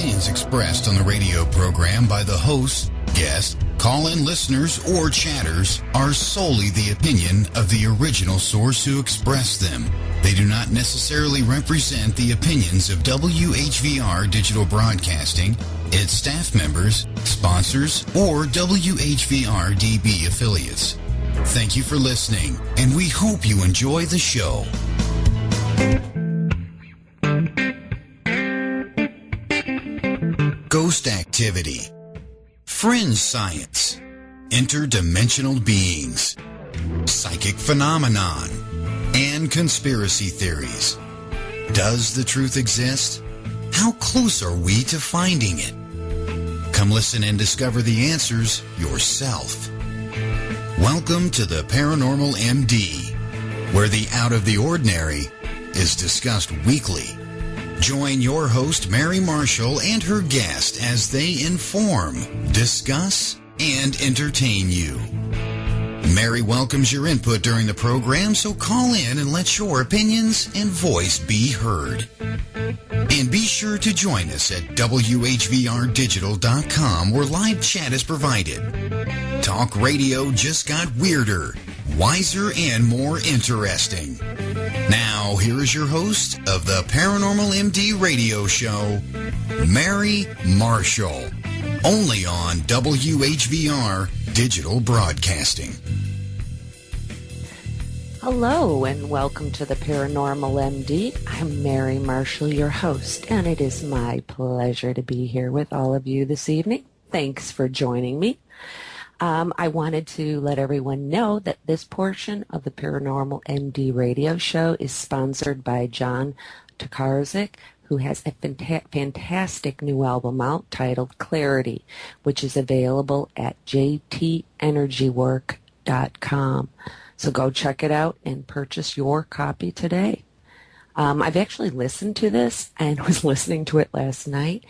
opinions expressed on the radio program by the hosts, guests, call-in listeners, or chatters are solely the opinion of the original source who expressed them. They do not necessarily represent the opinions of WHVR Digital Broadcasting, its staff members, sponsors, or WHVR DB affiliates. Thank you for listening, and we hope you enjoy the show. Ghost activity, fringe science, interdimensional beings, psychic phenomenon, and conspiracy theories. Does the truth exist? How close are we to finding it? Come listen and discover the answers yourself. Welcome to the Paranormal MD, where the out of the ordinary is discussed weekly. Join your host, Mary Marshall, and her guest as they inform, discuss, and entertain you. Mary welcomes your input during the program, so call in and let your opinions and voice be heard. And be sure to join us at WHVRdigital.com, where live chat is provided. Talk radio just got weirder, wiser, and more interesting. Now, here is your host of the Paranormal MD Radio Show, Mary Marshall, only on WHVR Digital Broadcasting. Hello, and welcome to the Paranormal MD. I'm Mary Marshall, your host, and it is my pleasure to be here with all of you this evening. Thanks for joining me. I wanted to let everyone know that this portion of the Paranormal MD Radio Show is sponsored by John Tokarczyk, who has a fantastic new album out titled Clarity, which is available at jtenergywork.com. So go check it out and purchase your copy today. I've actually listened to this and was listening to it last night.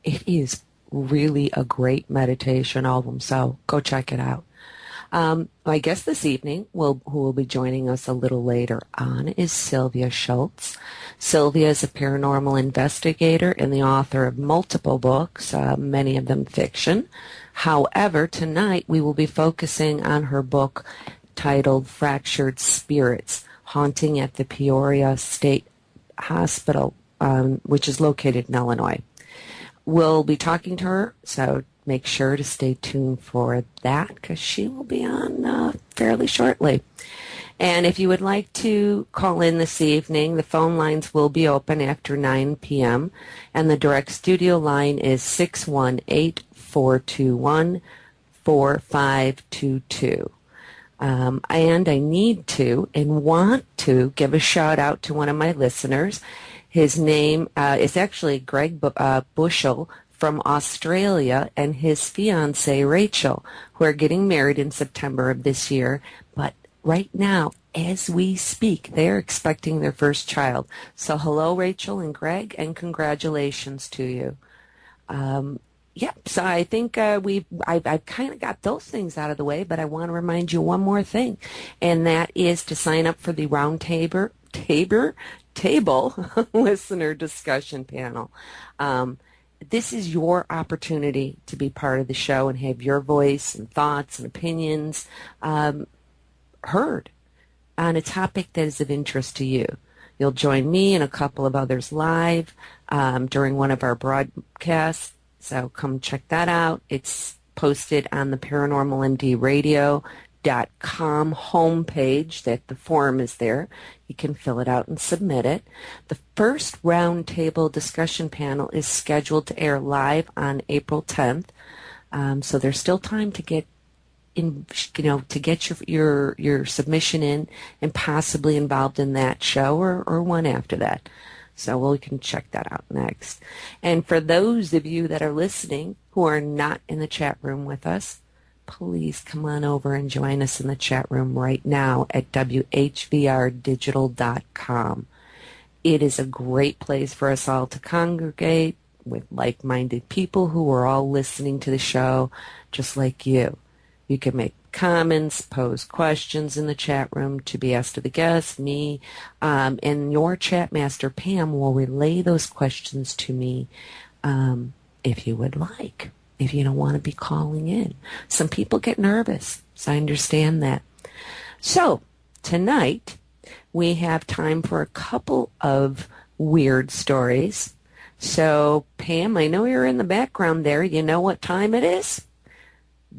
It is really a great meditation album, so go check it out. My guest this evening, who will be joining us a little later on, is Sylvia Shults. Sylvia is a paranormal investigator and the author of multiple books, many of them fiction. However, tonight we will be focusing on her book titled Fractured Spirits, Haunting at the Peoria State Hospital, which is located in Illinois. We'll be talking to her, so make sure to stay tuned for that because she will be on fairly shortly. And if you would like to call in this evening, the phone lines will be open after 9 p.m. and the direct studio line is 618-421-4522. And I need to and want to give a shout out to one of my listeners. His name is actually Greg Bushell from Australia and his fiancée Rachel, who are getting married in September of this year. But right now, as we speak, they're expecting their first child. So hello, Rachel and Greg, and congratulations to you. So I think I've kind of got those things out of the way, but I want to remind you one more thing, and that is to sign up for the Roundtable listener discussion panel. This is your opportunity to be part of the show and have your voice and thoughts and opinions heard on a topic that is of interest to you. You'll join me and a couple of others live during one of our broadcasts. So come check that out. It's posted on the paranormalmdradio.com homepage. That the form is there. You can fill it out and submit it. The first roundtable discussion panel is scheduled to air live on April 10th. So there's still time to get to get your submission in and possibly involved in that show or one after that. So we can check that out next. And for those of you that are listening who are not in the chat room with us, please come on over and join us in the chat room right now at WHVRdigital.com. It is a great place for us all to congregate with like-minded people who are all listening to the show just like you. You can make comments, pose questions in the chat room to be asked of the guests, me, and your chat master, Pam, will relay those questions to me if you would like, if you don't want to be calling in. Some people get nervous, so I understand that. So tonight we have time for a couple of weird stories. So Pam, I know you're in the background there. You know what time it is?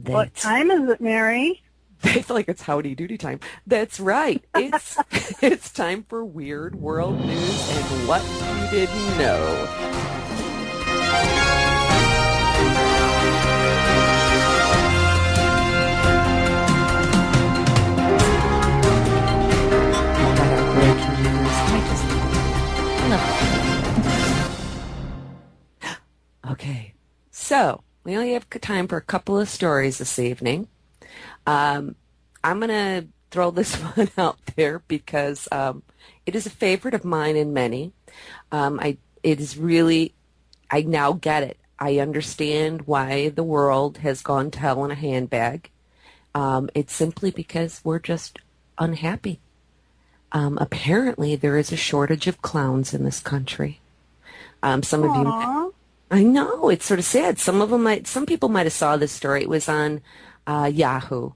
What time is it, Mary? I feel like it's howdy doody time. That's right. It's it's time for Weird World News and What You Didn't Know. Okay, so we only have time for a couple of stories this evening. I'm going to throw this one out there because it is a favorite of mine and many. It is really, I now get it. I understand why the world has gone to hell in a handbag. It's simply because we're just unhappy. Apparently, there is a shortage of clowns in this country. Some of you, I know, it's sort of sad. Some people might have saw this story. It was on Yahoo,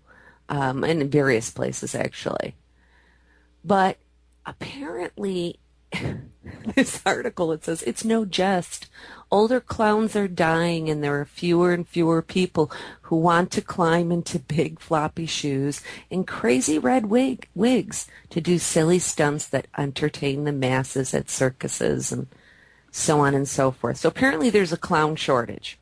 and in various places actually. But apparently, this article, it says, it's no jest. Older clowns are dying, and there are fewer and fewer people who want to climb into big floppy shoes and crazy red wigs to do silly stunts that entertain the masses at circuses and so on and so forth. So apparently there's a clown shortage.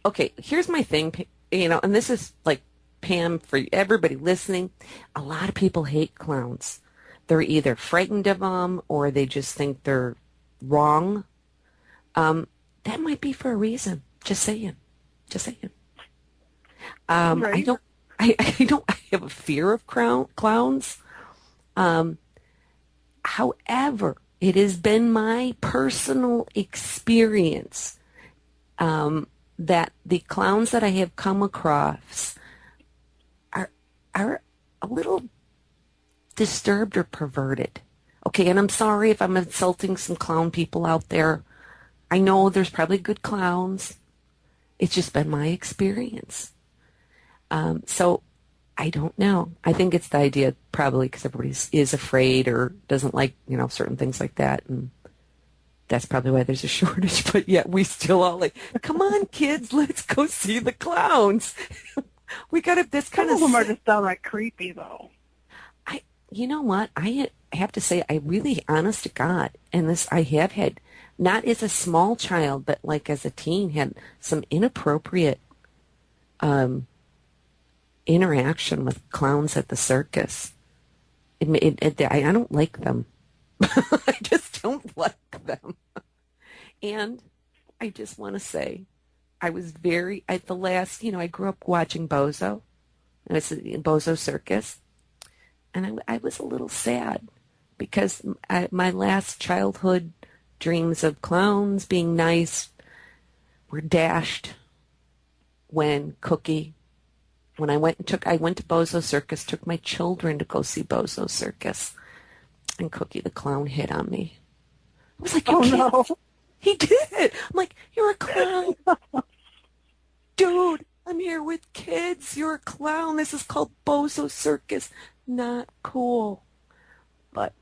Okay, here's my thing, and this is like, Pam, for everybody listening, a lot of people hate clowns. They're either frightened of them or they just think they're wrong. That might be for a reason. Just saying. Right. I have a fear of clowns. However, it has been my personal experience that the clowns that I have come across are a little disturbed or perverted. Okay, and I'm sorry if I'm insulting some clown people out there. I know there's probably good clowns. It's just been my experience. So I don't know. I think it's the idea probably because everybody is afraid or doesn't like, certain things like that. And that's probably why there's a shortage. But yet we still all like, come on, kids, let's go see the clowns. We got this kind of... Some of them are just downright creepy, though. You know what? I have to say, I really, honest to God, and this I have had, not as a small child, but like as a teen, had some inappropriate interaction with clowns at the circus. I don't like them. I just don't like them. And I just want to say, I was at the last, I grew up watching Bozo. It was Bozo Circus. And I was a little sad because my last childhood dreams of clowns being nice were dashed when I went to Bozo Circus, took my children to go see Bozo Circus, and Cookie the clown hit on me. I was like, oh no. He did. I'm like, you're a clown. Dude, I'm here with kids. You're a clown. This is called Bozo Circus. Not cool. But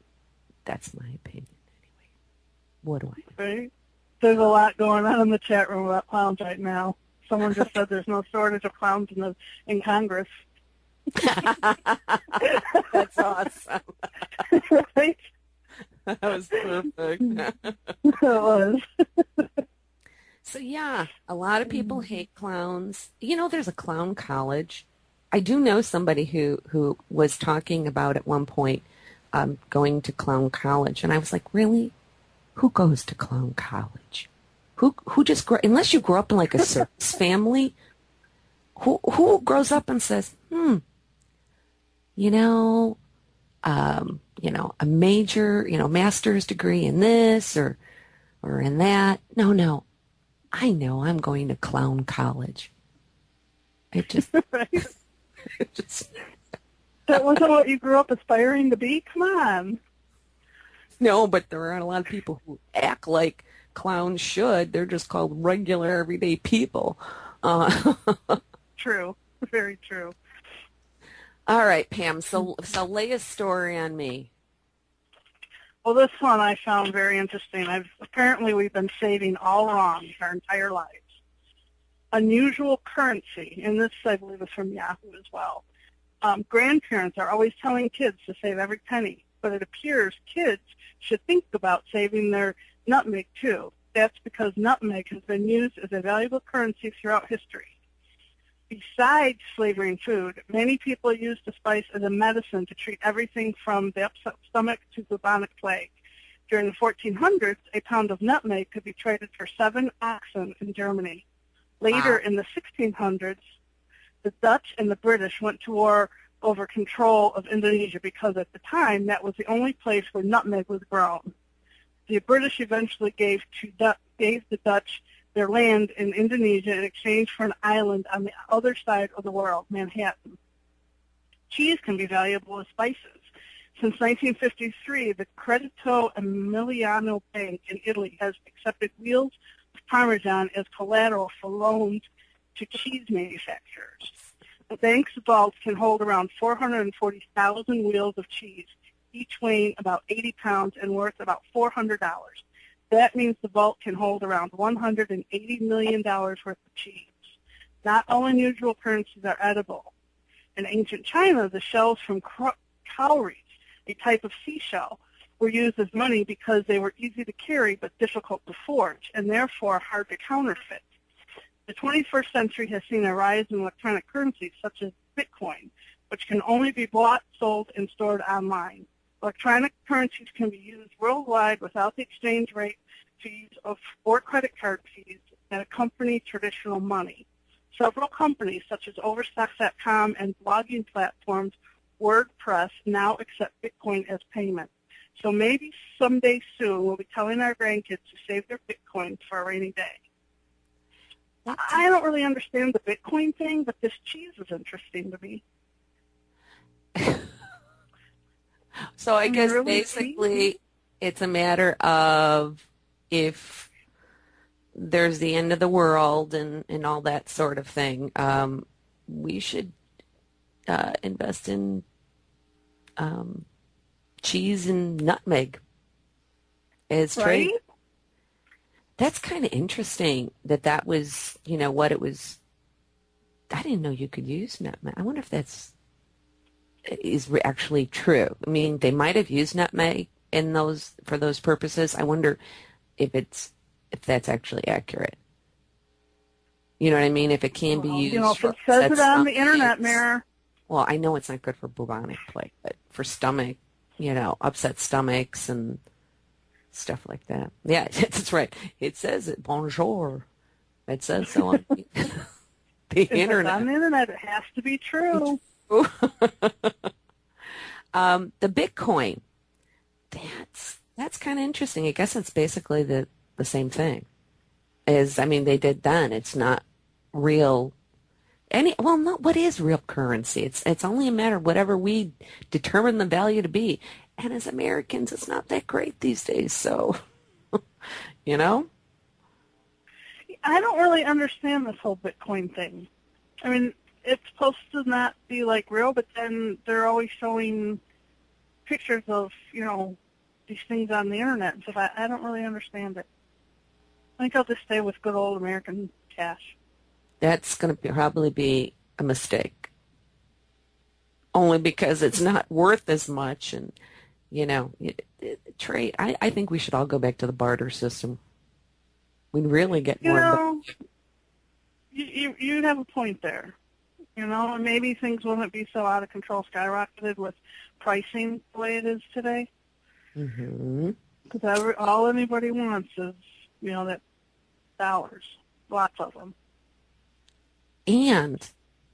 that's my opinion anyway. What do I know? Right. There's a lot going on in the chat room about clowns right now. Someone just said there's no shortage of clowns in Congress. That's awesome. Right? That was perfect. It was. So yeah, a lot of people hate clowns. There's a clown college. I do know somebody who was talking about at one point going to clown college, and I was like, really? Who goes to clown college? Who just unless you grow up in like a circus family, who grows up and says, a major, master's degree in this or in that. No. I know I'm going to clown college. It just... Right. That wasn't what you grew up aspiring to be? Come on. No, but there are a lot of people who act like clowns should. They're just called regular, everyday people. True. Very true. All right, Pam. So lay a story on me. Well, this one I found very interesting. Apparently we've been saving all wrong our entire lives. Unusual currency, and this I believe is from Yahoo as well. Grandparents are always telling kids to save every penny, but it appears kids should think about saving their nutmeg too. That's because nutmeg has been used as a valuable currency throughout history. Besides flavoring food, many people use the spice as a medicine to treat everything from the upset stomach to bubonic plague. During the 1400s, a pound of nutmeg could be traded for 7 oxen in Germany. Later in the 1600s, the Dutch and the British went to war over control of Indonesia because at the time that was the only place where nutmeg was grown. The British eventually gave the Dutch their land in Indonesia in exchange for an island on the other side of the world, Manhattan. Cheese can be valuable as spices. Since 1953, the Credito Emiliano Bank in Italy has accepted wheels of Parmesan as collateral for loans to cheese manufacturers. The bank's vault can hold around 440,000 wheels of cheese, each weighing about 80 pounds and worth about $400. That means the vault can hold around $180 million worth of cheese. Not all unusual currencies are edible. In ancient China, the shells from cowries, a type of seashell, were used as money because they were easy to carry but difficult to forge, and therefore hard to counterfeit. The 21st century has seen a rise in electronic currencies such as Bitcoin, which can only be bought, sold, and stored online. Electronic currencies can be used worldwide without the exchange rate fees or credit card fees that accompany traditional money. Several companies, such as Overstock.com and blogging platforms WordPress, now accept Bitcoin as payment. So maybe someday soon we'll be telling our grandkids to save their Bitcoin for a rainy day. I don't really understand the Bitcoin thing, but this cheese is interesting to me. So I guess basically it's a matter of if there's the end of the world and all that sort of thing, we should invest in cheese and nutmeg as trade. Right? That's kind of interesting that was, what it was. I didn't know you could use nutmeg. I wonder if that's actually true. I mean, they might have used nutmeg for those purposes. I wonder if that's actually accurate. You know what I mean? If it can be used. If it says it on the internet, Mara. Well, I know it's not good for bubonic plague, but for stomach, upset stomachs and stuff like that. Yeah, that's right. It says it. Bonjour. It says so on the internet. On the internet, it has to be true. The Bitcoin, that's kind of interesting. I guess it's basically the same thing. They did then. It's not real. What is real currency? It's only a matter of whatever we determine the value to be. And as Americans, it's not that great these days. So, I don't really understand this whole Bitcoin thing. I mean, it's supposed to not be like real, but then they're always showing pictures of, these things on the internet and stuff. I don't really understand it. I think I'll just stay with good old American cash. That's going to probably be a mistake. Only because it's not worth as much. And, trade. I think we should all go back to the barter system. We'd really get more. You have a point there. And maybe things wouldn't be so out of control, skyrocketed with pricing the way it is today. Mm-hmm. Because all anybody wants is, that dollars, lots of them. And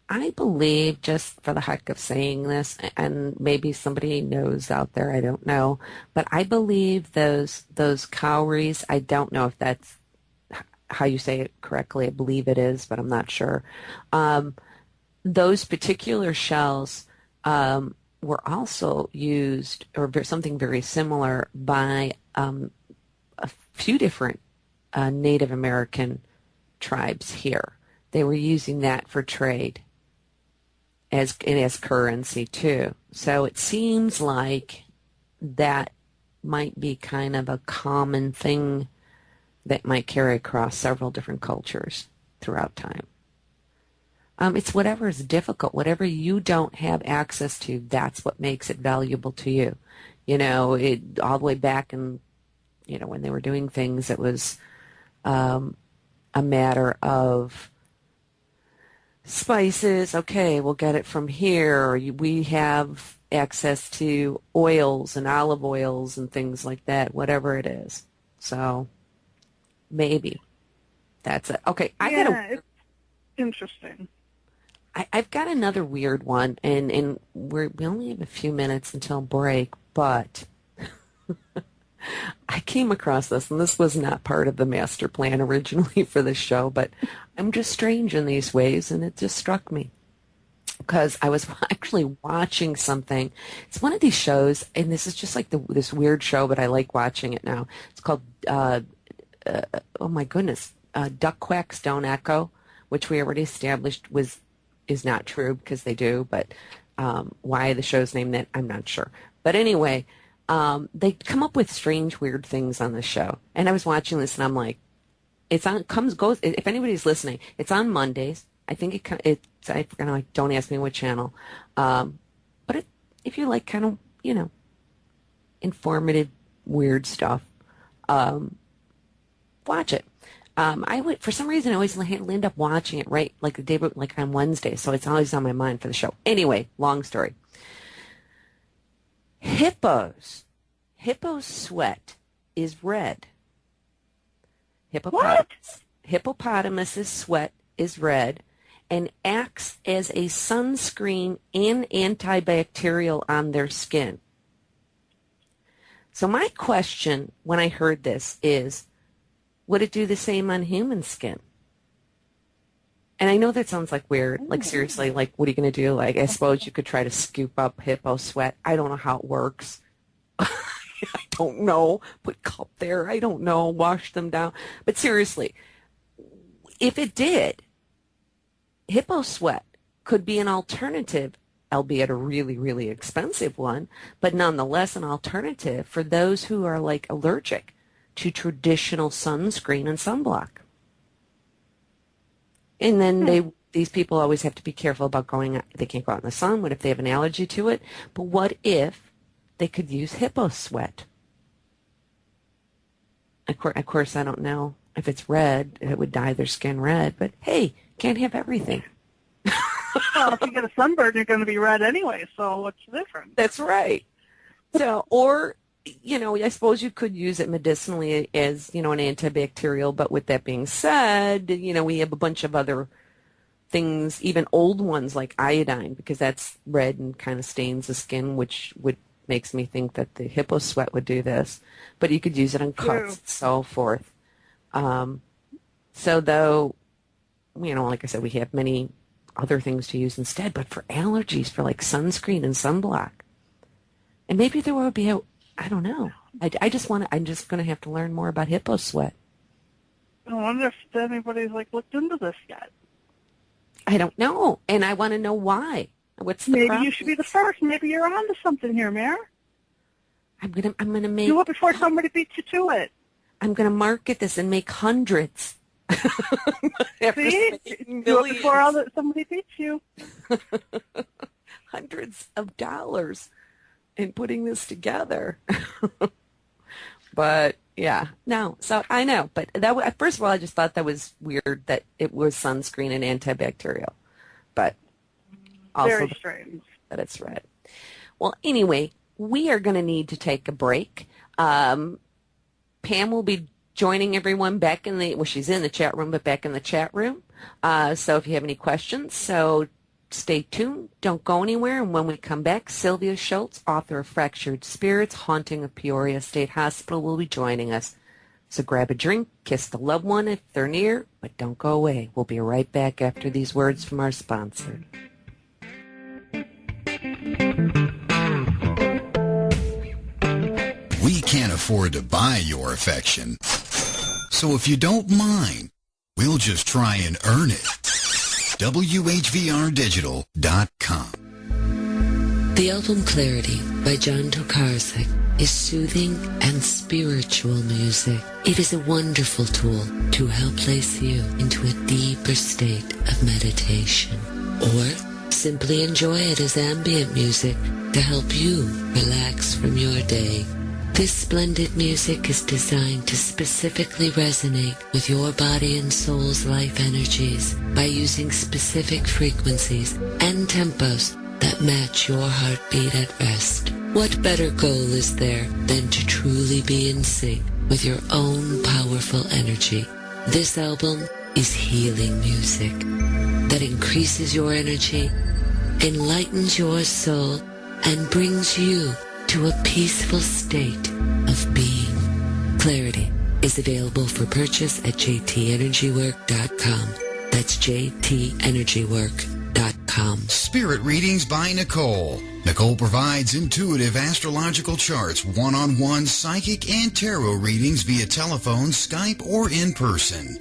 I believe, just for the heck of saying this, and maybe somebody knows out there, I don't know, but I believe those cowries, I don't know if that's how you say it correctly. I believe it is, but I'm not sure. Those particular shells were also used, or something very similar, by a few different Native American tribes here. They were using that for trade as currency too. So it seems like that might be kind of a common thing that might carry across several different cultures throughout time. It's whatever is difficult, whatever you don't have access to, that's what makes it valuable to you. You know, all the way back in, you know, when they were doing things, it was a matter of spices. Okay, we'll get it from here. We have access to oils and olive oils and things like that, whatever it is. So maybe that's it. Okay, it's interesting. I've got another weird one, and we only have a few minutes until break, but I came across this, and this was not part of the master plan originally for the show, but I'm just strange in these ways, and it just struck me because I was actually watching something. It's one of these shows, and this is just like this weird show, but I like watching it now. It's called, oh my goodness, Duck Quacks Don't Echo, which we already established is not true because they do, but why the show's named that, I'm not sure. But anyway, they come up with strange, weird things on the show. And I was watching this, and I'm like, it's on, goes. If anybody's listening, it's on Mondays. I think it's, I forgot, like, don't ask me what channel. But if you like kind of, you know, informative, weird stuff, watch it. I would, for some reason, I always end up watching it right, like the day, like on Wednesday, so it's always on my mind for the show. Anyway, long story. Hippo's sweat is red. Hippopotamus's sweat is red and acts as a sunscreen and antibacterial on their skin. So my question when I heard this is, would it do the same on human skin? And I know that sounds like weird. Like, seriously, like, what are you going to do? Like, I suppose you could try to scoop up hippo sweat. I don't know how it works. I don't know. Put cup there. I don't know. Wash them down. But seriously, if it did, hippo sweat could be an alternative, albeit a really, really expensive one, but nonetheless an alternative for those who are, like, allergic to traditional sunscreen and sunblock. And then these people always have to be careful about going out. They can't go out in the sun. What if they have an allergy to it? But what if they could use hippo sweat? Of course, I don't know if it's red, it would dye their skin red. But hey, can't have everything. Well, if you get a sunburn, you're going to be red anyway, so what's the difference? That's right. So, or, you know, I suppose you could use it medicinally as, you know, an antibacterial, but with that being said, you know, we have a bunch of other things, even old ones like iodine, because that's red and kind of stains the skin, which makes me think that the hippo sweat would do this. But you could use it on cuts and so forth. So though, you know, like I said, we have many other things to use instead, but for allergies, for like sunscreen and sunblock. And maybe there will be I don't know. I'm just going to have to learn more about hippo sweat. I wonder if anybody's, like, looked into this yet. I don't know. And I want to know why. What's the Maybe problem? You should be the first. Maybe you're onto something here, Mare. I'm gonna make... Do it before somebody beats you to it. I'm going to market this and make hundreds. See? Do it before somebody beats you. Hundreds of dollars in putting this together. But yeah, no. So I know, but that first of all, I just thought that was weird that it was sunscreen and antibacterial, but also very strange that it's red. Well, anyway, we are going to need to take a break. Pam will be joining everyone back she's in the chat room, but back in the chat room. So if you have any questions, stay tuned. Don't go anywhere. And when we come back, Sylvia Shults, author of Fractured Spirits, Haunting of Peoria State Hospital, will be joining us. So grab a drink, kiss the loved one if they're near, but don't go away. We'll be right back after these words from our sponsor. We can't afford to buy your affection. So if you don't mind, we'll just try and earn it. WHVRdigital.com. The album Clarity by John Tokarczak is soothing and spiritual music. It is a wonderful tool to help place you into a deeper state of meditation. Or simply enjoy it as ambient music to help you relax from your day. This splendid music is designed to specifically resonate with your body and soul's life energies by using specific frequencies and tempos that match your heartbeat at rest. What better goal is there than to truly be in sync with your own powerful energy? This album is healing music that increases your energy, enlightens your soul, and brings you to a peaceful state of being. Clarity is available for purchase at jtenergywork.com. That's jtenergywork.com. Spirit Readings by Nicole. Nicole provides intuitive astrological charts, one-on-one psychic and tarot readings via telephone, Skype, or in person.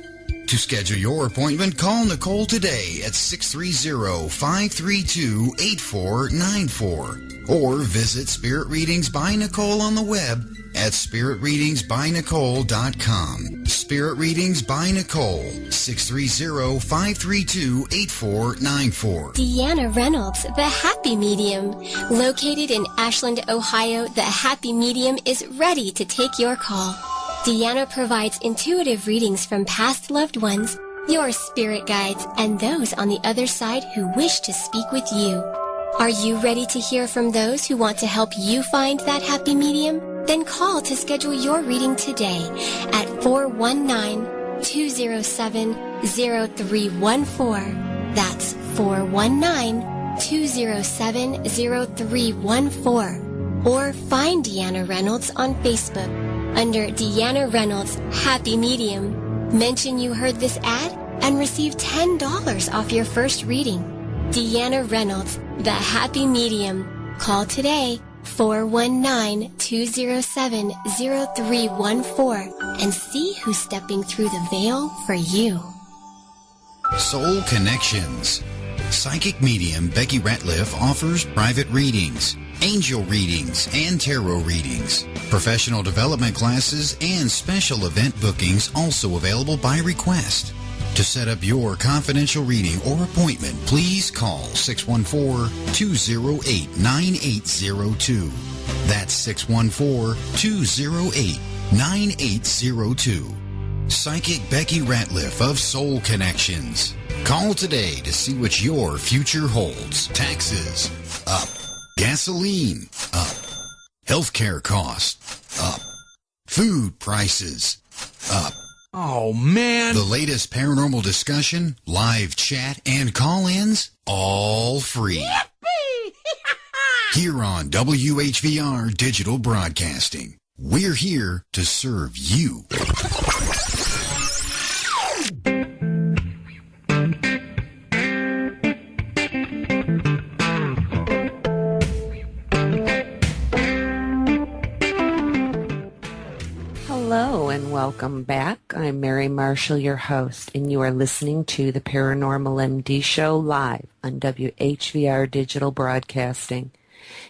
To schedule your appointment, call Nicole today at 630-532-8494 or visit Spirit Readings by Nicole on the web at spiritreadingsbynicole.com. Spirit Readings by Nicole, 630-532-8494. Deanna Reynolds, The Happy Medium. Located in Ashland, Ohio, The Happy Medium is ready to take your call. Deanna provides intuitive readings from past loved ones, your spirit guides, and those on the other side who wish to speak with you. Are you ready to hear from those who want to help you find that happy medium? Then call to schedule your reading today at 419-207-0314. That's 419-207-0314. Or find Deanna Reynolds on Facebook under Deanna Reynolds Happy Medium. Mention you heard this ad and receive $10 off your first reading. Deanna Reynolds, The Happy Medium. Call today, 419-207-0314, and see who's stepping through the veil for you. Soul Connections. Psychic medium Becky Ratliff offers private readings, angel readings, and tarot readings. Professional development classes and special event bookings also available by request. To set up your confidential reading or appointment, please call 614-208-9802. That's 614-208-9802. Psychic Becky Ratliff of Soul Connections. Call today to see what your future holds. Taxes, up. Gasoline, up. Healthcare costs, up. Food prices, up. Oh, man. The latest paranormal discussion, live chat, and call-ins, all free. Here on WHVR Digital Broadcasting. We're here to serve you. Hello and welcome back. I'm Mary Marshall, your host, and you are listening to the Paranormal MD Show live on WHVR Digital Broadcasting.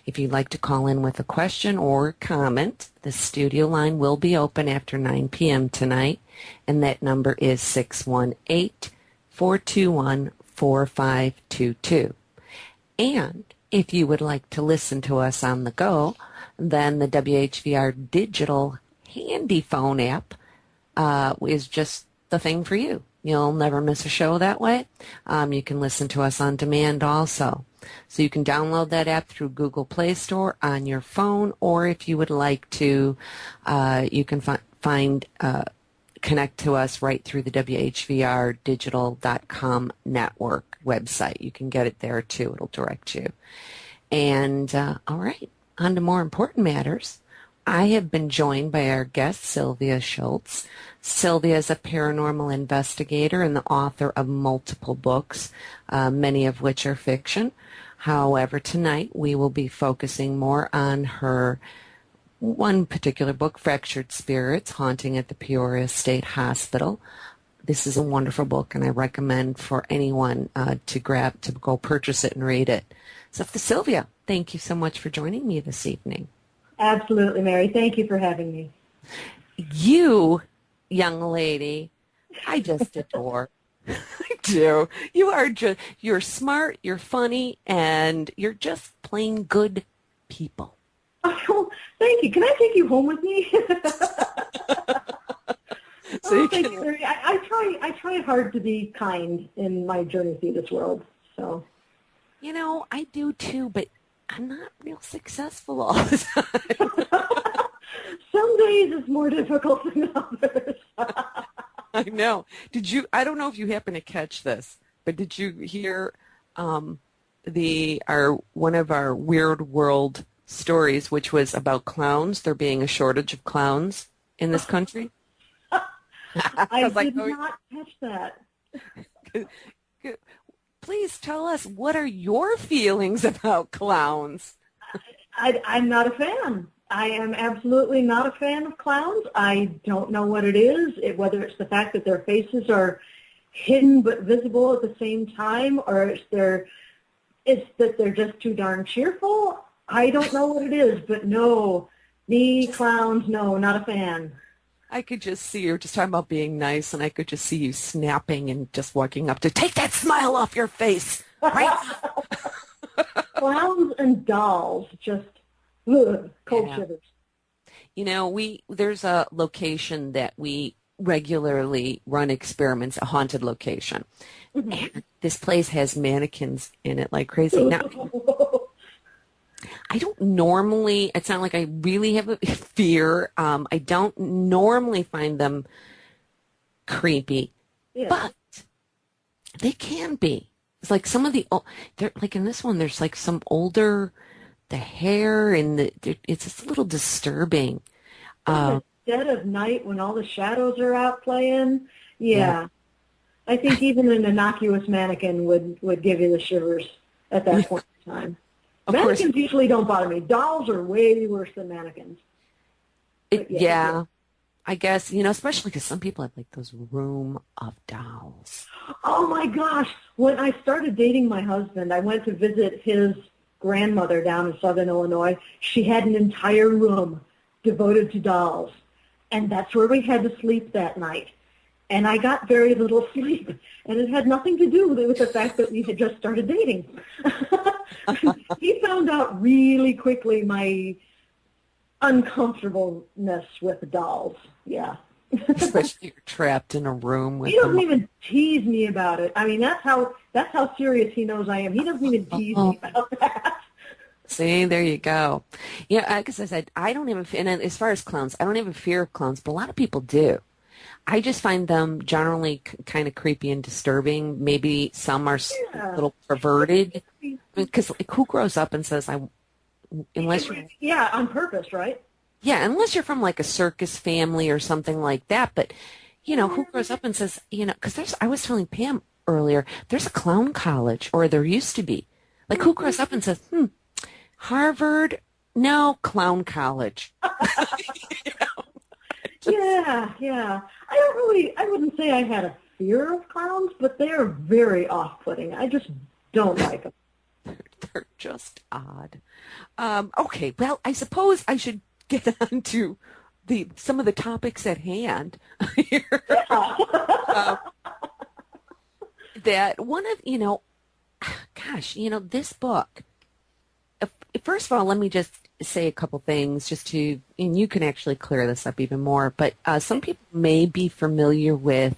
If you'd like to call in with a question or comment, the studio line will be open after 9 p.m. tonight, and that number is 618-421-4522. And if you would like to listen to us on the go, then the WHVR Digital Handy Phone app is just the thing for you. You'll never miss a show that way. You can listen to us on demand also. So you can download that app through Google Play Store on your phone, or if you would like to, you can connect to us right through the WHVRdigital.com network website. You can get it there too. It'll direct you. And all right, on to more important matters. I have been joined by our guest, Sylvia Shults. Sylvia is a paranormal investigator and the author of multiple books, many of which are fiction. However, tonight we will be focusing more on her one particular book, Fractured Spirits, Haunting at the Peoria State Hospital. This is a wonderful book, and I recommend for anyone to go purchase it and read it. So, Sylvia, thank you so much for joining me this evening. Absolutely, Mary. Thank you for having me. You, young lady, I just adore. I do. You're smart, you're funny, and you're just plain good people. Oh, thank you. Can I take you home with me? Thank you, Mary. I try hard to be kind in my journey through this world. So, I do too, but I'm not real successful all the time. Some days it's more difficult than others. I know. I don't know if you happen to catch this, but did you hear one of our Weird World stories, which was about clowns, there being a shortage of clowns in this country? I did not catch that. Please tell us, what are your feelings about clowns? I'm not a fan. I am absolutely not a fan of clowns. I don't know what it is, whether it's the fact that their faces are hidden but visible at the same time, or it's that they're just too darn cheerful. I don't know what it is, but no, me, clowns, no, not a fan. I could just see you just talking about being nice, and I could just see you snapping and just walking up to take that smile off your face, right? Clowns and dolls, just cold shivers. There's a location that we regularly run experiments, a haunted location. Mm-hmm. And this place has mannequins in it like crazy. Now, I don't normally, it's not like I really have a fear. I don't normally find them creepy, but they can be. It's like some of they're like in this one, there's like some older, the hair and it's just a little disturbing. Dead of night when all the shadows are out playing. Yeah. I think even an innocuous mannequin would give you the shivers at that point in time. Mannequins usually don't bother me. Dolls are way worse than mannequins. I guess, especially because some people have like those room of dolls. Oh my gosh. When I started dating my husband, I went to visit his grandmother down in southern Illinois. She had an entire room devoted to dolls. And that's where we had to sleep that night. And I got very little sleep. And it had nothing to do with the fact that we had just started dating. He found out really quickly my uncomfortableness with dolls. Yeah. Especially you're trapped in a room with He doesn't even tease me about it. I mean, that's how serious he knows I am. He doesn't even tease me about that. See, there you go. Yeah, because I said, I don't even, and as far as clowns, I don't have a fear of clowns, but a lot of people do. I just find them generally kind of creepy and disturbing. Maybe some are a little perverted. Because who grows up and says, unless you're... Yeah, on purpose, right? Yeah, unless you're from like a circus family or something like that. But, who grows up and says, because I was telling Pam earlier, there's a clown college, or there used to be. Like, who grows up and says, Harvard, no, clown college. Yeah. I wouldn't say I had a fear of clowns, but they are very off-putting. I just don't like them. They're just odd. Okay, well, I suppose I should get on to some of the topics at hand here. That one of, this book, first of all, let me just say a couple things and you can actually clear this up even more, but some people may be familiar with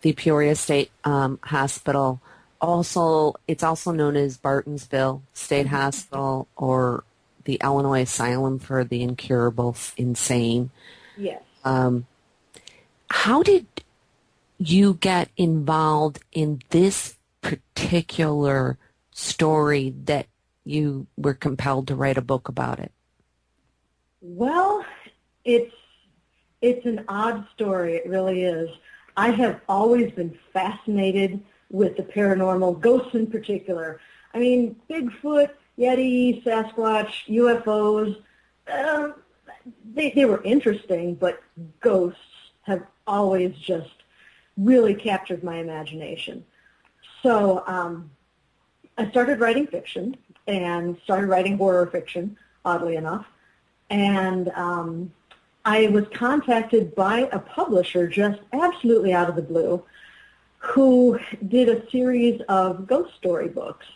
the Peoria State Hospital. Also, it's also known as Bartonsville State Hospital or the Illinois Asylum for the Incurable Insane. Yes. How did you get involved in this particular story that you were compelled to write a book about it? Well, it's an odd story. It really is. I have always been fascinated with the paranormal, ghosts in particular. I mean, Bigfoot, Yeti, Sasquatch, UFOs, they were interesting, but ghosts have always just really captured my imagination. So I started writing fiction and started writing horror fiction, oddly enough. And I was contacted by a publisher just absolutely out of the blue who did a series of ghost story books.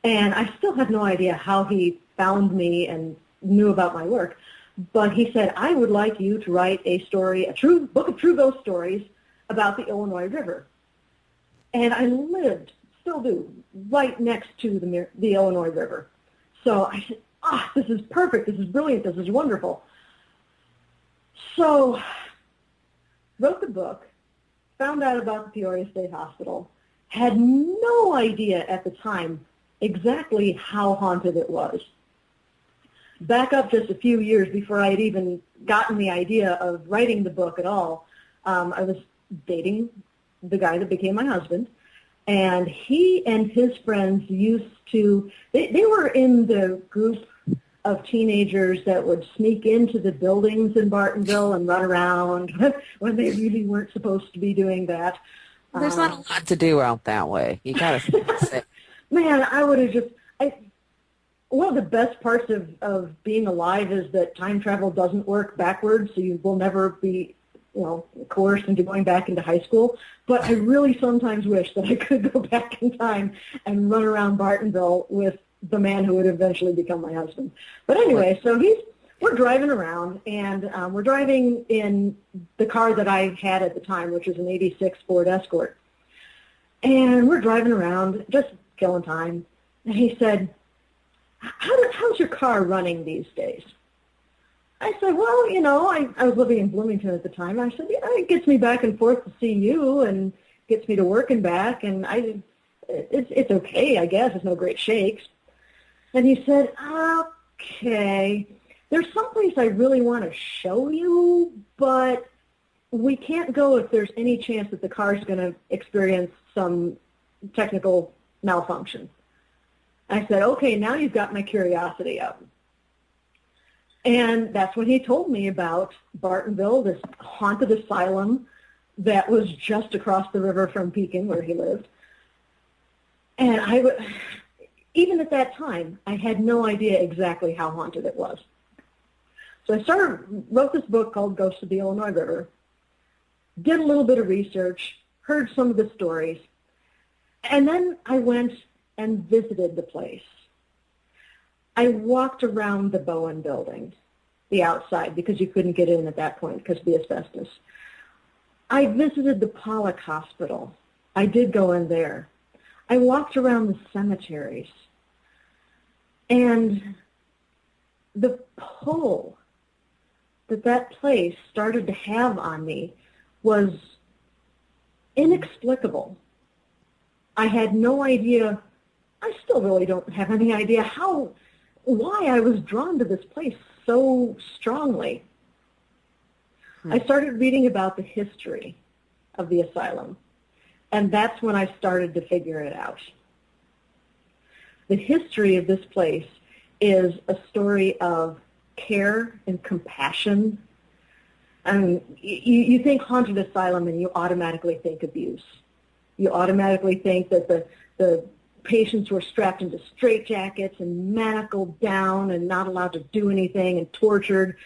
And I still have no idea how he found me and knew about my work, but he said, I would like you to write a book of true ghost stories about the Illinois River. And I still do, right next to the Illinois River. So I said, this is perfect, this is brilliant, this is wonderful. So wrote the book, found out about the Peoria State Hospital, had no idea at the time exactly how haunted it was. Back up just a few years before I had even gotten the idea of writing the book at all, I was dating the guy that became my husband, and he and his friends used to, they were in the group of teenagers that would sneak into the buildings in Bartonville and run around when they really weren't supposed to be doing that. There's not a lot to do out that way. You got to say. Man, I would have just... one of the best parts of being alive is that time travel doesn't work backwards, so you will never be, coerced into going back into high school. But I really sometimes wish that I could go back in time and run around Bartonville with the man who would eventually become my husband. But anyway, so we're driving around, and we're driving in the car that I had at the time, which was an '86 Ford Escort. And we're driving around, just killing time. And he said, how's your car running these days? I said, well, I was living in Bloomington at the time. I said, it gets me back and forth to see you and gets me to work and back, and it's okay, I guess. It's no great shakes. And he said, okay, there's someplace I really want to show you, but we can't go if there's any chance that the car's going to experience some technical malfunction. I said, okay, now you've got my curiosity up. And that's when he told me about Bartonville, this haunted asylum that was just across the river from Pekin, where he lived. And even at that time, I had no idea exactly how haunted it was. So I wrote this book called Ghosts of the Illinois River, did a little bit of research, heard some of the stories, and then I went and visited the place. I walked around the Bowen building, the outside, because you couldn't get in at that point because of the asbestos. I visited the Pollock Hospital. I did go in there. I walked around the cemeteries. And the pull that place started to have on me was inexplicable. I had no idea. I still really don't have any idea why I was drawn to this place so strongly. I started reading about the history of the asylum, and that's when I started to figure it out. The history of this place is a story of care and compassion. And you think haunted asylum and you automatically think abuse. You automatically think that the patients were strapped into straitjackets and manacled down and not allowed to do anything and tortured.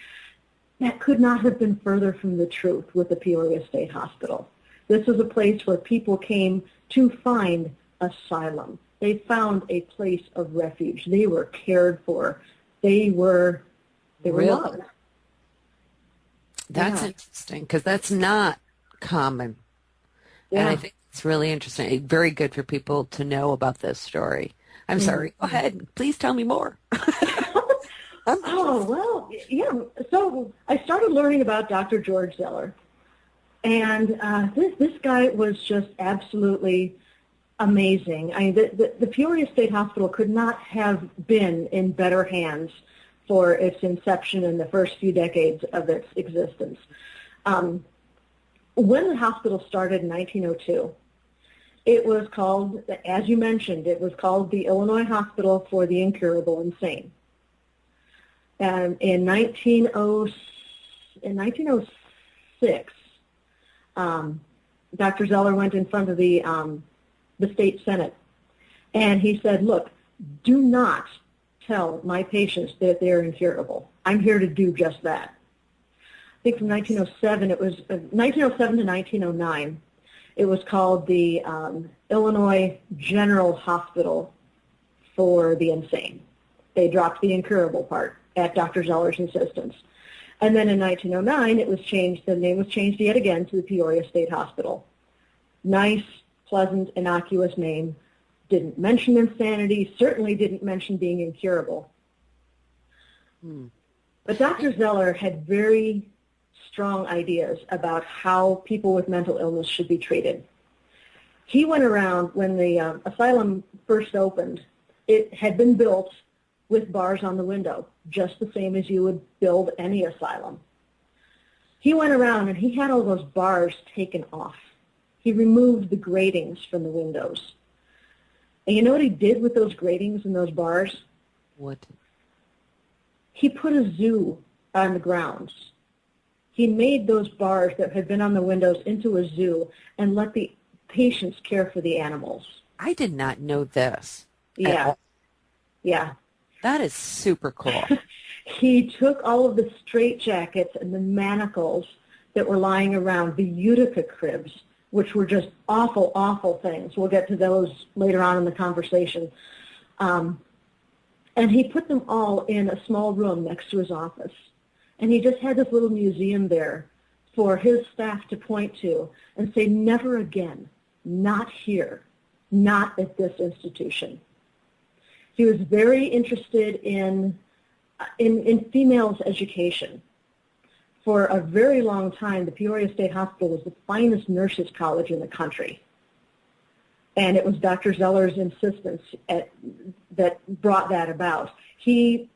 That could not have been further from the truth with the Peoria State Hospital. This was a place where people came to find asylum. They found a place of refuge. They were cared for. They were loved. That's interesting, because that's not common. Yeah. And I think it's really interesting. Very good for people to know about this story. I'm sorry. Go ahead. Please tell me more. Oh, well, yeah. So I started learning about Dr. George Zeller. And this guy was just absolutely amazing. I mean, the Peoria State Hospital could not have been in better hands for its inception in the first few decades of its existence. When the hospital started in 1902, it was called, as you mentioned, it was called the Illinois Hospital for the Incurable Insane. in 1906, Dr. Zeller went in front of the state Senate, and he said, look, do not tell my patients that they're incurable. I'm here to do just that. I think from 1907, it was 1907 to 1909, it was called the Illinois General Hospital for the Insane. They dropped the incurable part at Dr. Zeller's insistence. And then in 1909, it was changed, the name was changed yet again to the Peoria State Hospital. Nice, pleasant, innocuous name. Didn't mention insanity, certainly didn't mention being incurable. But Dr. Zeller had very strong ideas about how people with mental illness should be treated. He went around, when the asylum first opened, it had been built with bars on the window, just the same as you would build any asylum. He went around and he had all those bars taken off. He removed the gratings from the windows. And you know what he did with those gratings and those bars? What? He put a zoo on the grounds. He made those bars that had been on the windows into a zoo and let the patients care for the animals. I did not know this. Yeah. Yeah. That is super cool. He took all of the straitjackets and the manacles that were lying around, the Utica cribs, which were just awful, awful things. We'll get to those later on in the conversation. And he put them all in a small room next to his office. And he just had this little museum there for his staff to point to and say, never again, not here, not at this institution. He was very interested in females' education. For a very long time, the Peoria State Hospital was the finest nurses' college in the country. And it was Dr. Zeller's insistence that brought that about. He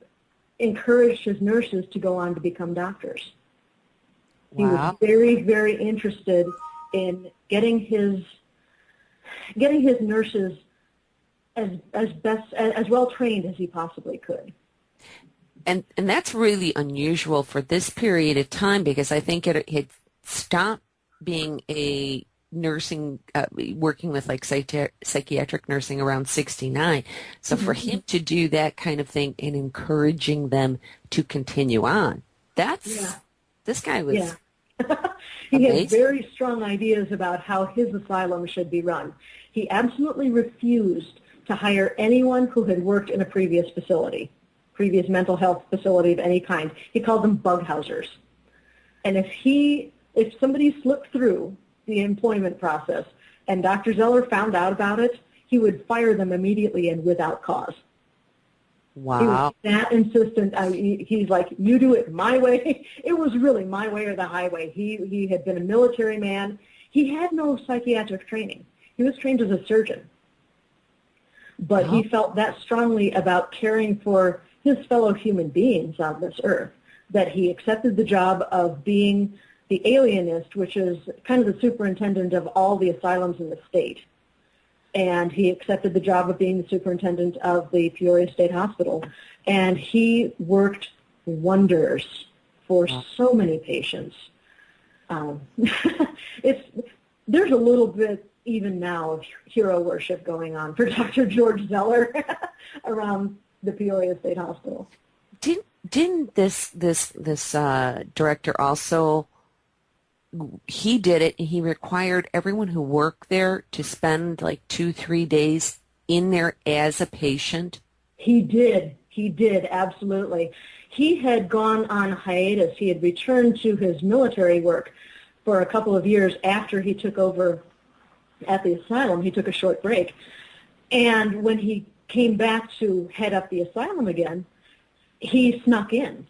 encouraged his nurses to go on to become doctors. Wow. He was very, very interested in getting his nurses as well trained as he possibly could. And that's really unusual for this period of time, because I think it had stopped being a nursing, working with like psychiatric nursing around 1969. So for him to do that kind of thing and encouraging them to continue on, this guy was He had very strong ideas about how his asylum should be run. He absolutely refused to hire anyone who had worked in a previous mental health facility of any kind. He called them bug housers. And if somebody slipped through the employment process and Dr. Zeller found out about it, he would fire them immediately and without cause. Wow. He was that insistent. He's like, you do it my way. It was really my way or the highway. He had been a military man. He had no psychiatric training. He was trained as a surgeon. But he felt that strongly about caring for his fellow human beings on this earth that he accepted the job of being the alienist, which is kind of the superintendent of all the asylums in the state. And he accepted the job of being the superintendent of the Peoria State Hospital. And he worked wonders for so many patients. There's a little bit even now of hero worship going on for Dr. George Zeller around the Peoria State Hospital. Didn't this director also, he did it, and he required everyone who worked there to spend like 2-3 days in there as a patient? He did, absolutely. He had gone on hiatus. He had returned to his military work for a couple of years after he took over at the asylum. He took a short break. And when he came back to head up the asylum again, he snuck in.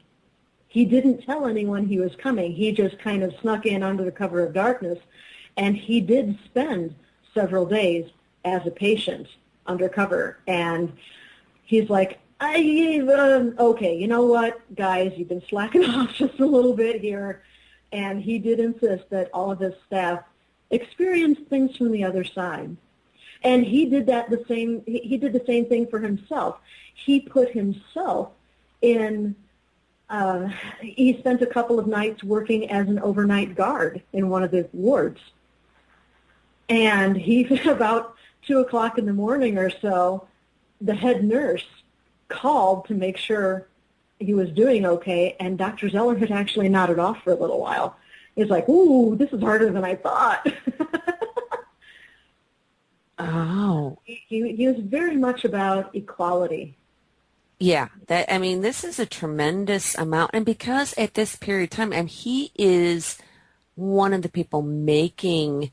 He didn't tell anyone he was coming. He just kind of snuck in under the cover of darkness, and he did spend several days as a patient undercover. And he's like, okay, you know what, guys, you've been slacking off just a little bit here. And he did insist that all of his staff experience things from the other side. And he did the same thing for himself. He put himself in He spent a couple of nights working as an overnight guard in one of the wards. And about 2 o'clock in the morning or so, the head nurse called to make sure he was doing okay, and Dr. Zeller had actually nodded off for a little while. He's like, ooh, this is harder than I thought. Oh. He was very much about equality. Yeah, this is a tremendous amount. And because at this period of time, and he is one of the people making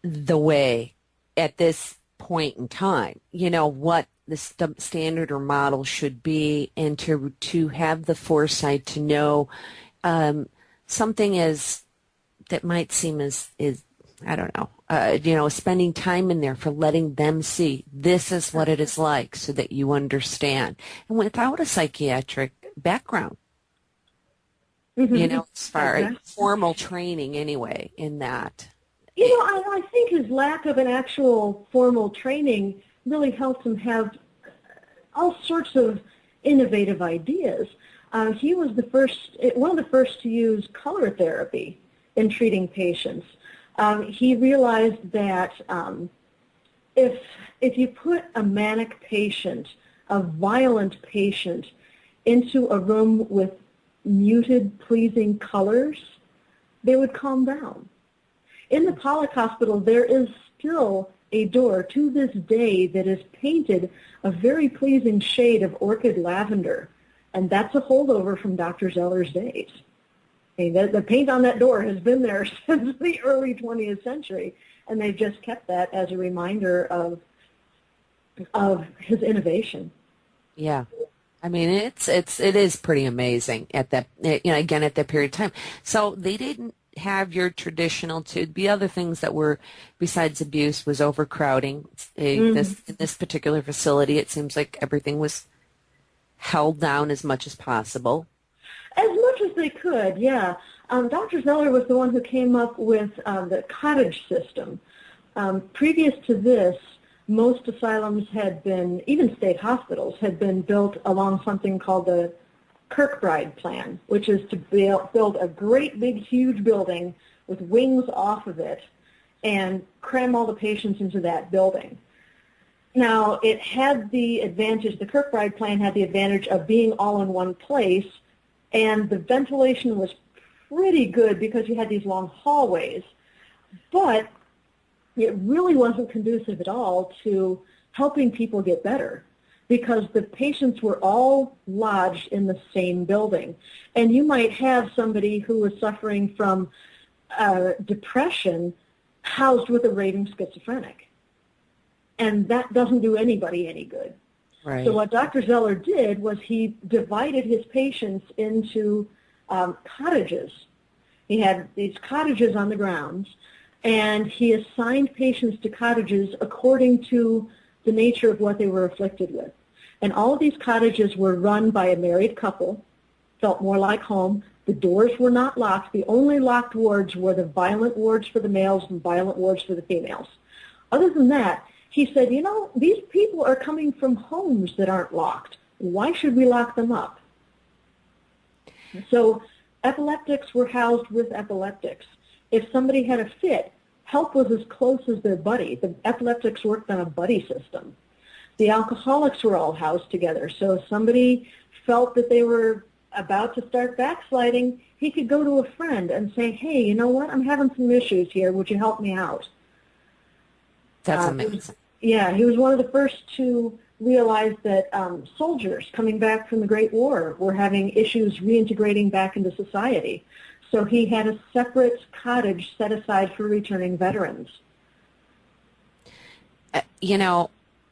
the way at this point in time, what the standard or model should be, and to have the foresight to know something that might seem as I don't know, spending time in there for letting them see this is what it is like so that you understand. And without a psychiatric background, as far as formal training anyway in that. I think his lack of an actual formal training really helped him have all sorts of innovative ideas. He was one of the first to use color therapy in treating patients. He realized that if you put a manic patient, a violent patient, into a room with muted, pleasing colors, they would calm down. In the Pollock Hospital, there is still a door to this day that is painted a very pleasing shade of orchid lavender, and that's a holdover from Dr. Zeller's days. The paint on that door has been there since the early 20th century, and they've just kept that as a reminder of his innovation. Yeah. It is pretty amazing at that, again, at that period of time. So they didn't have your traditional, the other things that were, besides abuse, was overcrowding. In this particular facility, it seems like everything was held down as much as possible. As much as they could, yeah. Dr. Zeller was the one who came up with the cottage system. Previous to this, most asylums had been, even state hospitals, had been built along something called the Kirkbride plan, which is to build a great big huge building with wings off of it and cram all the patients into that building. Now, it had the advantage, the Kirkbride plan had the advantage of being all in one place, and the ventilation was pretty good because you had these long hallways, but it really wasn't conducive at all to helping people get better because the patients were all lodged in the same building. And you might have somebody who was suffering from depression housed with a raving schizophrenic. And that doesn't do anybody any good. Right. So what Dr. Zeller did was he divided his patients into cottages. He had these cottages on the grounds, and he assigned patients to cottages according to the nature of what they were afflicted with. And all of these cottages were run by a married couple, felt more like home. The doors were not locked. The only locked wards were the violent wards for the males and violent wards for the females. Other than that, he said, these people are coming from homes that aren't locked. Why should we lock them up? So epileptics were housed with epileptics. If somebody had a fit, help was as close as their buddy. The epileptics worked on a buddy system. The alcoholics were all housed together. So if somebody felt that they were about to start backsliding, he could go to a friend and say, hey, you know what, I'm having some issues here. Would you help me out? That's amazing. He was one of the first to realize that soldiers coming back from the Great War were having issues reintegrating back into society. So he had a separate cottage set aside for returning veterans.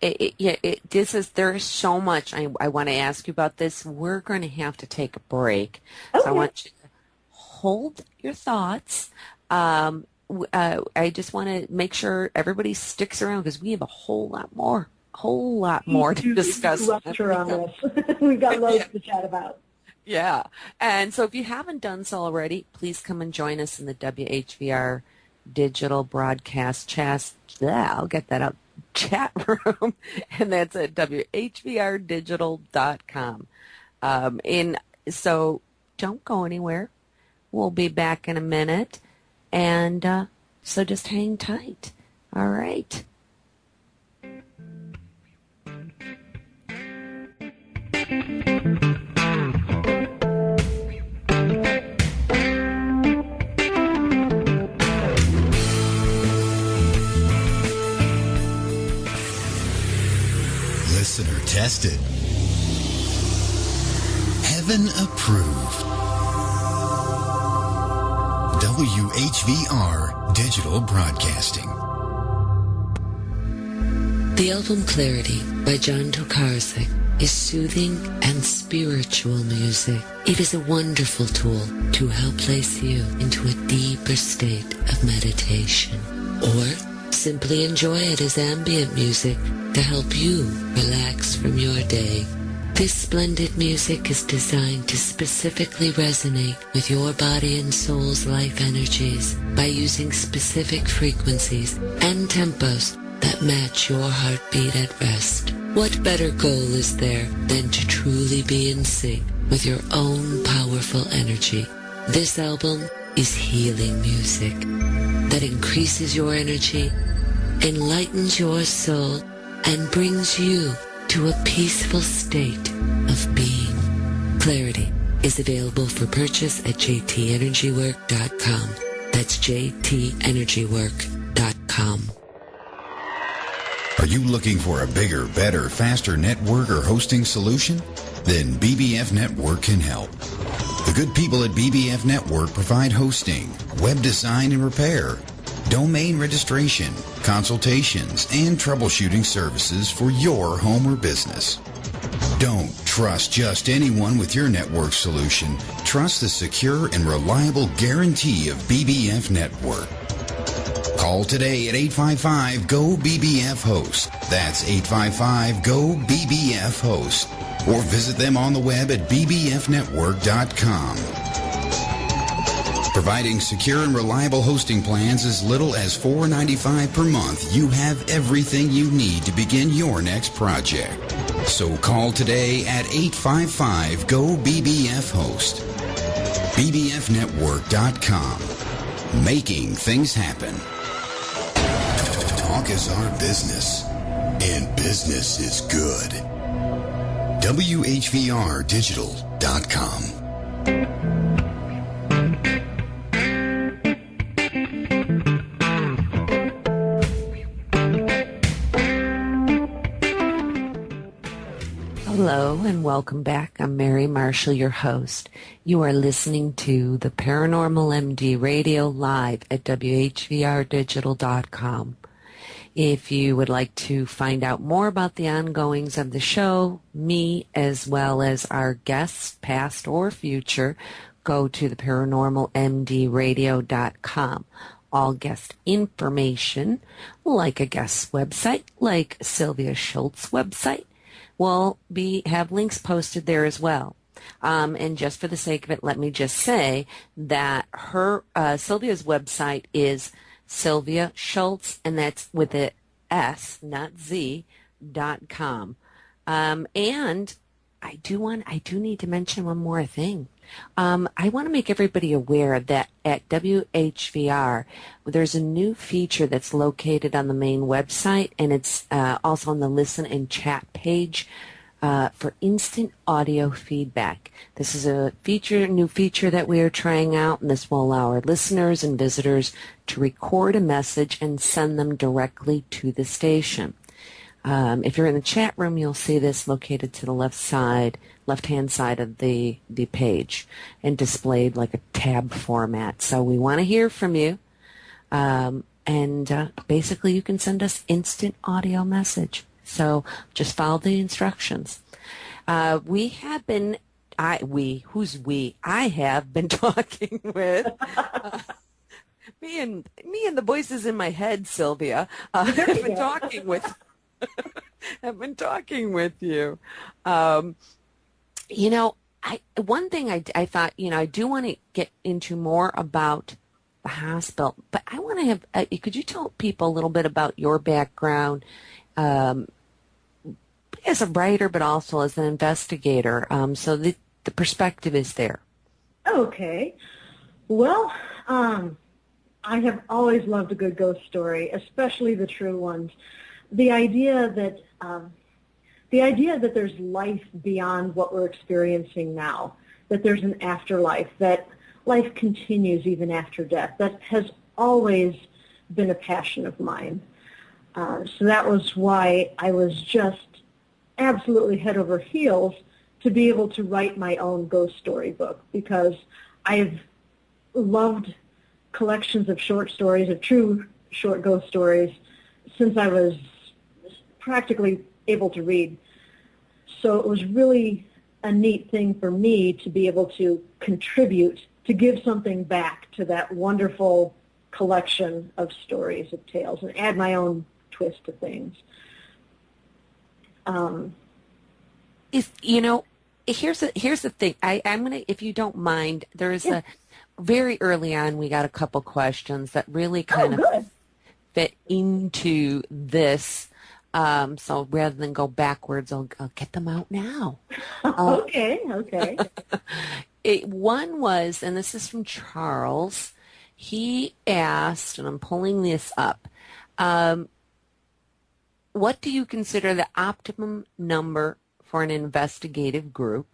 There's so much I want to ask you about this. We're going to have to take a break. Okay. So I want you to hold your thoughts. I just want to make sure everybody sticks around because we have a whole lot more to discuss. On this. We've got loads to chat about. Yeah. And so if you haven't done so already, please come and join us in the WHVR digital broadcast chat. I'll get that out. Chat room. And that's at WHVRdigital.com. So don't go anywhere. We'll be back in a minute. And so just hang tight. All right. Listener tested. Heaven approved. WHVR Digital Broadcasting. The album Clarity by John Tokarczuk is soothing and spiritual music. It is a wonderful tool to help place you into a deeper state of meditation, or simply enjoy it as ambient music to help you relax from your day. This splendid music is designed to specifically resonate with your body and soul's life energies by using specific frequencies and tempos that match your heartbeat at rest. What better goal is there than to truly be in sync with your own powerful energy? This album is healing music that increases your energy, enlightens your soul, and brings you to a peaceful state of being. Clarity is available for purchase at jtenergywork.com. That's jtenergywork.com. Are you looking for a bigger, better, faster network or hosting solution? Then BBF Network can help. The good people at BBF Network provide hosting, web design and repair, domain registration, consultations, and troubleshooting services for your home or business. Don't trust just anyone with your network solution. Trust the secure and reliable guarantee of BBF Network. Call today at 855-GO-BBF-HOST. That's 855-GO-BBF-HOST. Or visit them on the web at bbfnetwork.com. Providing secure and reliable hosting plans as little as $4.95 per month, you have everything you need to begin your next project. So call today at 855-GO-BBF-HOST. bbfnetwork.com. Making things happen. Talk is our business, and business is good. WHVRdigital.com. Hello and welcome back. I'm Mary Marshall, your host. You are listening to the Paranormal MD Radio live at WHVRdigital.com. If you would like to find out more about the ongoings of the show, me as well as our guests, past or future, go to the paranormalmdradio.com. All guest information, like a guest's website, like Sylvia Shults' website, will have links posted there as well. And just for the sake of it, let me just say that Sylvia's website is Sylvia Shults, and that's with a S, not Z.com. And I do need to mention one more thing. I want to make everybody aware that at WHVR, there's a new feature that's located on the main website, and it's also on the listen and chat page for instant audio feedback. This is a new feature that we are trying out, and this will allow our listeners and visitors to record a message and send them directly to the station. If you're in the chat room, you'll see this located to the left-hand side of the page and displayed like a tab format. So we want to hear from you. And basically you can send us instant audio message. So just follow the instructions. I have been talking with me and the voices in my head, Sylvia. I've been talking with you. One thing I thought, I do want to get into more about the hospital, but I want to have, could you tell people a little bit about your background as a writer, but also as an investigator, so that the perspective is there. Okay. Well, I have always loved a good ghost story, especially the true ones. The idea that there's life beyond what we're experiencing now, that there's an afterlife, that life continues even after death, that has always been a passion of mine. So that was why I was just absolutely head over heels to be able to write my own ghost story book, because I've loved collections of short stories, of true short ghost stories, since I was practically able to read. So it was really a neat thing for me to be able to contribute, to give something back to that wonderful collection of stories, of tales, and add my own twist to things. Here's the thing. I'm gonna, if you don't mind, there is a very early on we got a couple questions that really kind of fit into this. So rather than go backwards, I'll get them out now. Okay. One was, and this is from Charles. He asked, and I'm pulling this up, what do you consider the optimum number for an investigative group?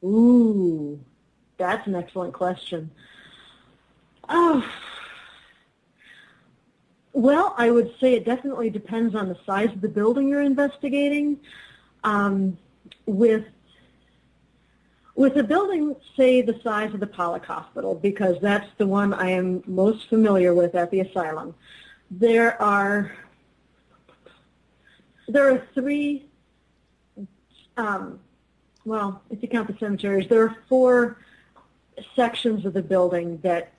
Ooh, that's an excellent question. Well, I would say it definitely depends on the size of the building you're investigating. With a building, say, the size of the Pollock Hospital, because that's the one I am most familiar with at the asylum, there are three, well, if you count the cemeteries, there are 4 sections of the building that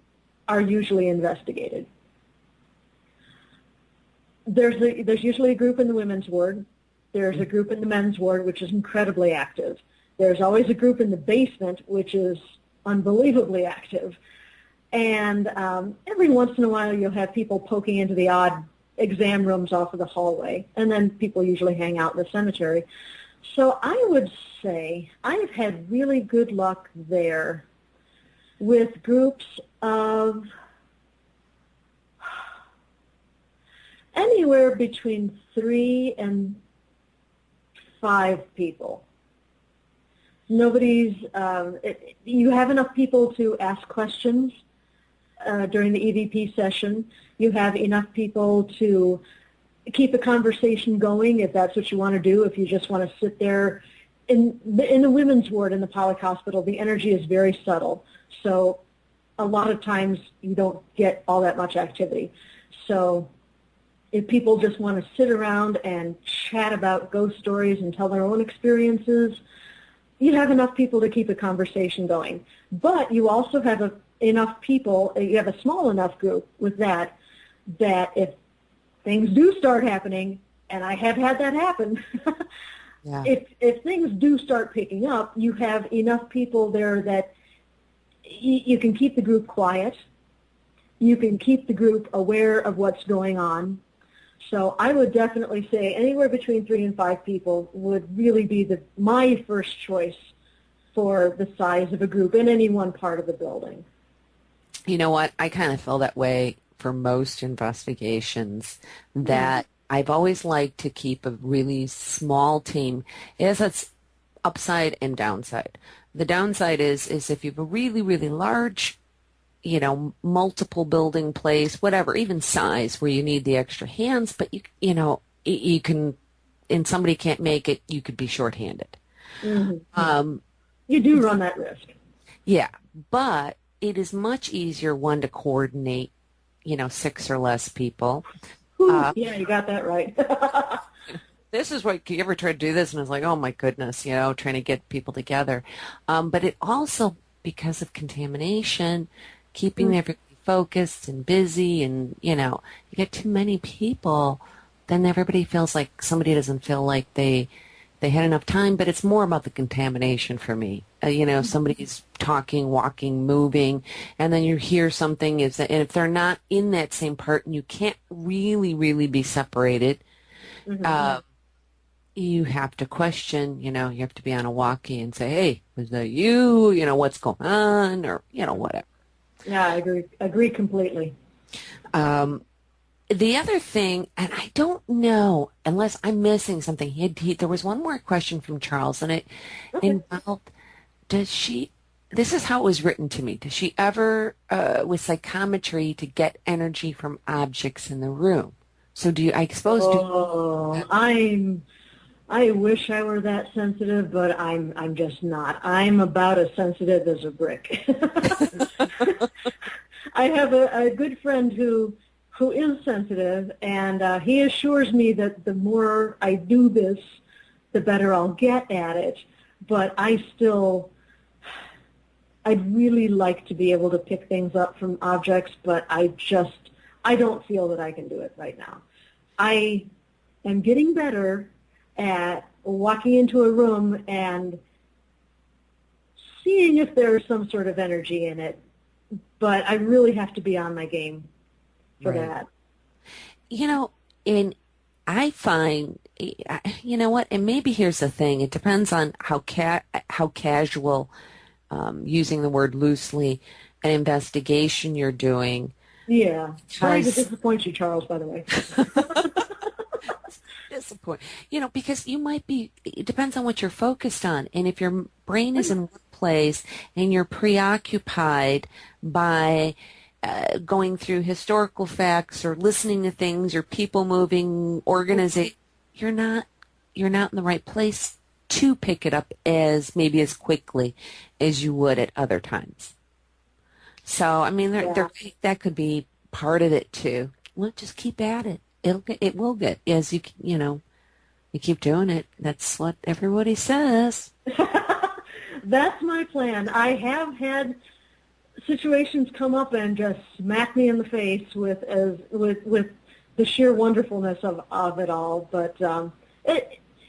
are usually investigated. There's usually a group in the women's ward. There's a group in the men's ward, which is incredibly active. There's always a group in the basement, which is unbelievably active. And every once in a while, you'll have people poking into the odd exam rooms off of the hallway. And then people usually hang out in the cemetery. So I would say I've had really good luck there with groups of anywhere between 3 and 5 people. You have enough people to ask questions during the EVP session. You have enough people to keep a conversation going if that's what you want to do. If you just want to sit there in the women's ward in the Pollock Hospital, the energy is very subtle. So a lot of times you don't get all that much activity. So if people just want to sit around and chat about ghost stories and tell their own experiences, you have enough people to keep a conversation going. But you also have enough people, you have a small enough group with that if things do start happening, and I have had that happen, yeah. If things do start picking up, you have enough people there that you can keep the group quiet. You can keep the group aware of what's going on. So I would definitely say anywhere between 3 and 5 people would really be my first choice for the size of a group in any one part of the building. You know what? I kind of feel that way for most investigations, that I've always liked to keep a really small team. It has its upside and downside. The downside is if you have a really, really large, multiple building place, whatever, even size, where you need the extra hands, but you can, and somebody can't make it, you could be shorthanded. Mm-hmm. You do run that risk. Yeah, but it is much easier, one, to coordinate, 6 or less people. Yeah, you got that right. This is what, you ever tried to do this and it's like, oh my goodness, trying to get people together. But it also, because of contamination, keeping everybody focused and busy, and, you get too many people, then everybody feels like somebody doesn't feel like they had enough time, but it's more about the contamination for me. Somebody's talking, walking, moving, and then you hear something, and if they're not in that same part and you can't really, really be separated, you have to question, you have to be on a walkie and say, hey, was that you? What's going on? Or, whatever. Yeah, I agree completely. The other thing, and I don't know, unless I'm missing something, there was one more question from Charles, and it involved, this is how it was written to me, does she ever, with psychometry, to get energy from objects in the room? So I wish I were that sensitive, but I'm just not. I'm about as sensitive as a brick. I have a good friend who is sensitive, and he assures me that the more I do this, the better I'll get at it. But I'd really like to be able to pick things up from objects, but I don't feel that I can do it right now. I am getting better at walking into a room and seeing if there's some sort of energy in it, but I really have to be on my game for that. And I find, and maybe here's the thing, it depends on how casual, using the word loosely, an investigation you're doing. Yeah. Sorry to disappoint you, Charles, by the way. Because you might be, it depends on what you're focused on. And if your brain is in one place and you're preoccupied by going through historical facts or listening to things or people moving, organizing, you're not in the right place to pick it up as quickly as you would at other times. So, that could be part of it too. Well, just keep at it. It will get, as you keep doing it. That's what everybody says. That's my plan. I have had situations come up and just smack me in the face with the sheer wonderfulness of it all. But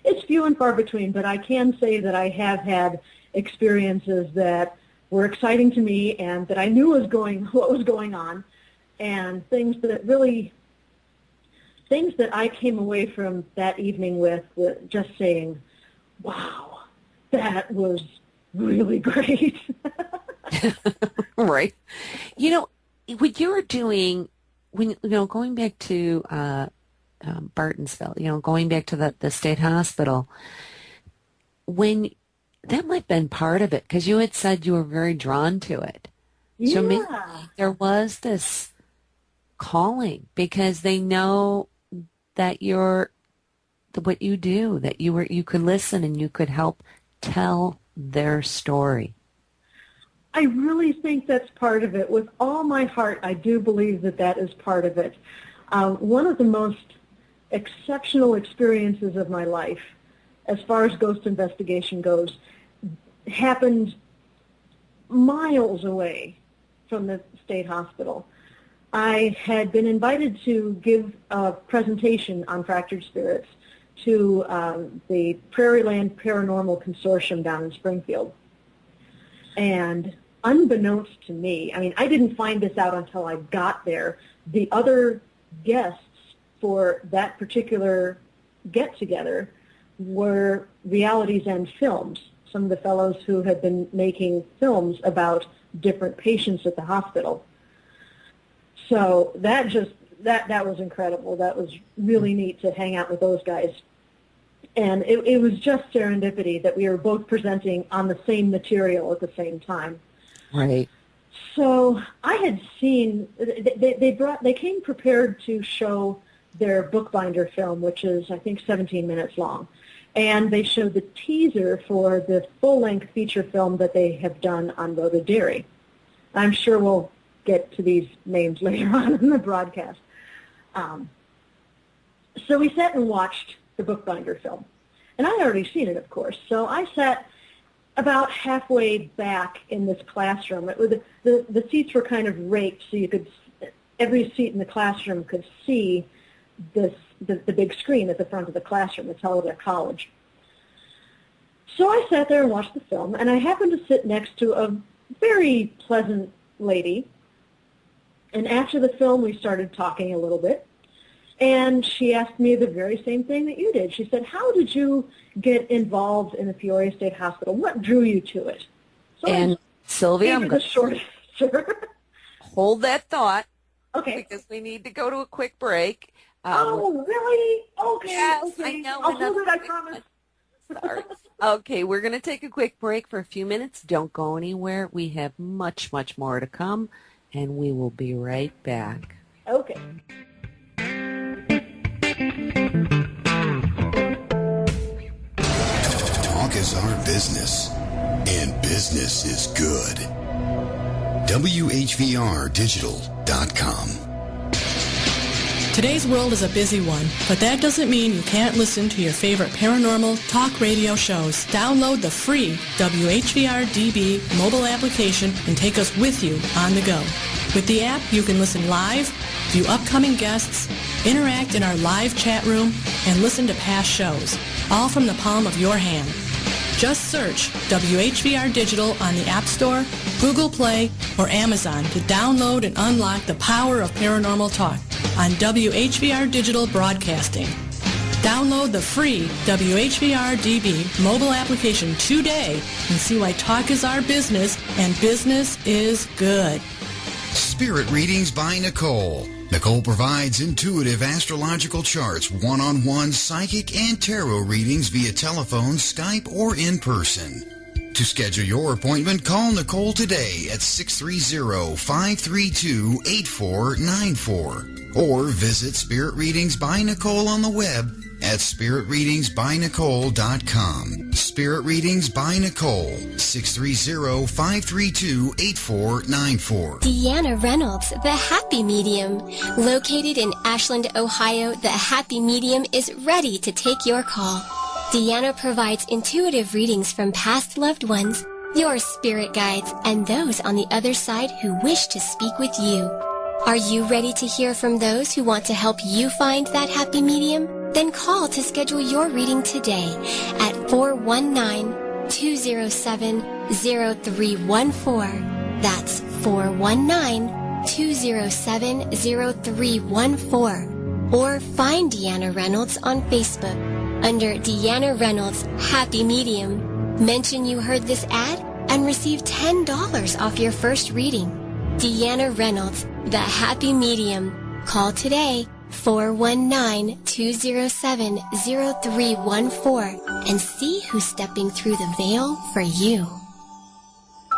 it's few and far between. But I can say that I have had experiences that were exciting to me and that I knew what was going on, and things that I came away from that evening with just saying, wow, that was really great. Right. What you were doing, going back to Bartonsville, going back to the state hospital, that might have been part of it, because you had said you were very drawn to it. Yeah. So maybe there was this calling, because they know that what you do, that you could listen and you could help tell their story. I really think that's part of it. With all my heart, I do believe that is part of it. One of the most exceptional experiences of my life, as far as ghost investigation goes, happened miles away from the state hospital. I had been invited to give a presentation on fractured spirits to the Prairieland Paranormal Consortium down in Springfield. And unbeknownst to me, I didn't find this out until I got there, the other guests for that particular get-together were Realities and Films, some of the fellows who had been making films about different patients at the hospital. So that was incredible. That was really neat to hang out with those guys. And it was just serendipity that we were both presenting on the same material at the same time. Right. So I had seen, they came prepared to show their bookbinder film, which is, I think, 17 minutes long. And they showed the teaser for the full-length feature film that they have done on Rhoda Dairy. I'm sure we'll get to these names later on in the broadcast. So we sat and watched the bookbinder film. And I had already seen it, of course. So I sat about halfway back in this classroom. The seats were kind of raked, so every seat in the classroom could see the big screen at the front of the classroom. It's held at a college. So I sat there and watched the film, and I happened to sit next to a very pleasant lady. And after the film, we started talking a little bit. And she asked me the very same thing that you did. She said, how did you get involved in the Peoria State Hospital? What drew you to it? So and Sylvia, I'm going to short answer. Hold that thought. Okay. Because we need to go to a quick break. Oh, really? Okay. Yes, okay. I know. I'll hold it, I promise. Sorry. Okay, we're going to take a quick break for a few minutes. Don't go anywhere. We have much, much more to come, and we will be right back. Okay. Talk is our business, and business is good. WHVRdigital.com. Today's world is a busy one, but that doesn't mean you can't listen to your favorite paranormal talk radio shows. Download the free WHVR-DB mobile application and take us with you on the go. With the app, you can listen live, view upcoming guests, interact in our live chat room, and listen to past shows, all from the palm of your hand. Just search WHVR Digital on the App Store, Google Play, or Amazon to download and unlock the power of paranormal talk on WHVR Digital Broadcasting. Download the free WHVR-DB mobile application today and see why talk is our business and business is good. Spirit Readings by Nicole. Nicole provides intuitive astrological charts, one-on-one psychic and tarot readings via telephone, Skype, or in person. To schedule your appointment, call Nicole today at 630-532-8494 or visit Spirit Readings by Nicole on the web at spiritreadingsbynicole.com. Spirit Readings by Nicole, 630-532-8494. Deanna Reynolds, the Happy Medium. Located in Ashland, Ohio, the Happy Medium is ready to take your call. Deanna provides intuitive readings from past loved ones, your spirit guides, and those on the other side who wish to speak with you. Are you ready to hear from those who want to help you find that happy medium? Then call to schedule your reading today at 419-207-0314. That's 419-207-0314. Or find Deanna Reynolds on Facebook under Deanna Reynolds Happy Medium. Mention you heard this ad and receive $10 off your first reading. Deanna Reynolds, the Happy Medium. Call today, 419-207-0314, and see who's stepping through the veil for you.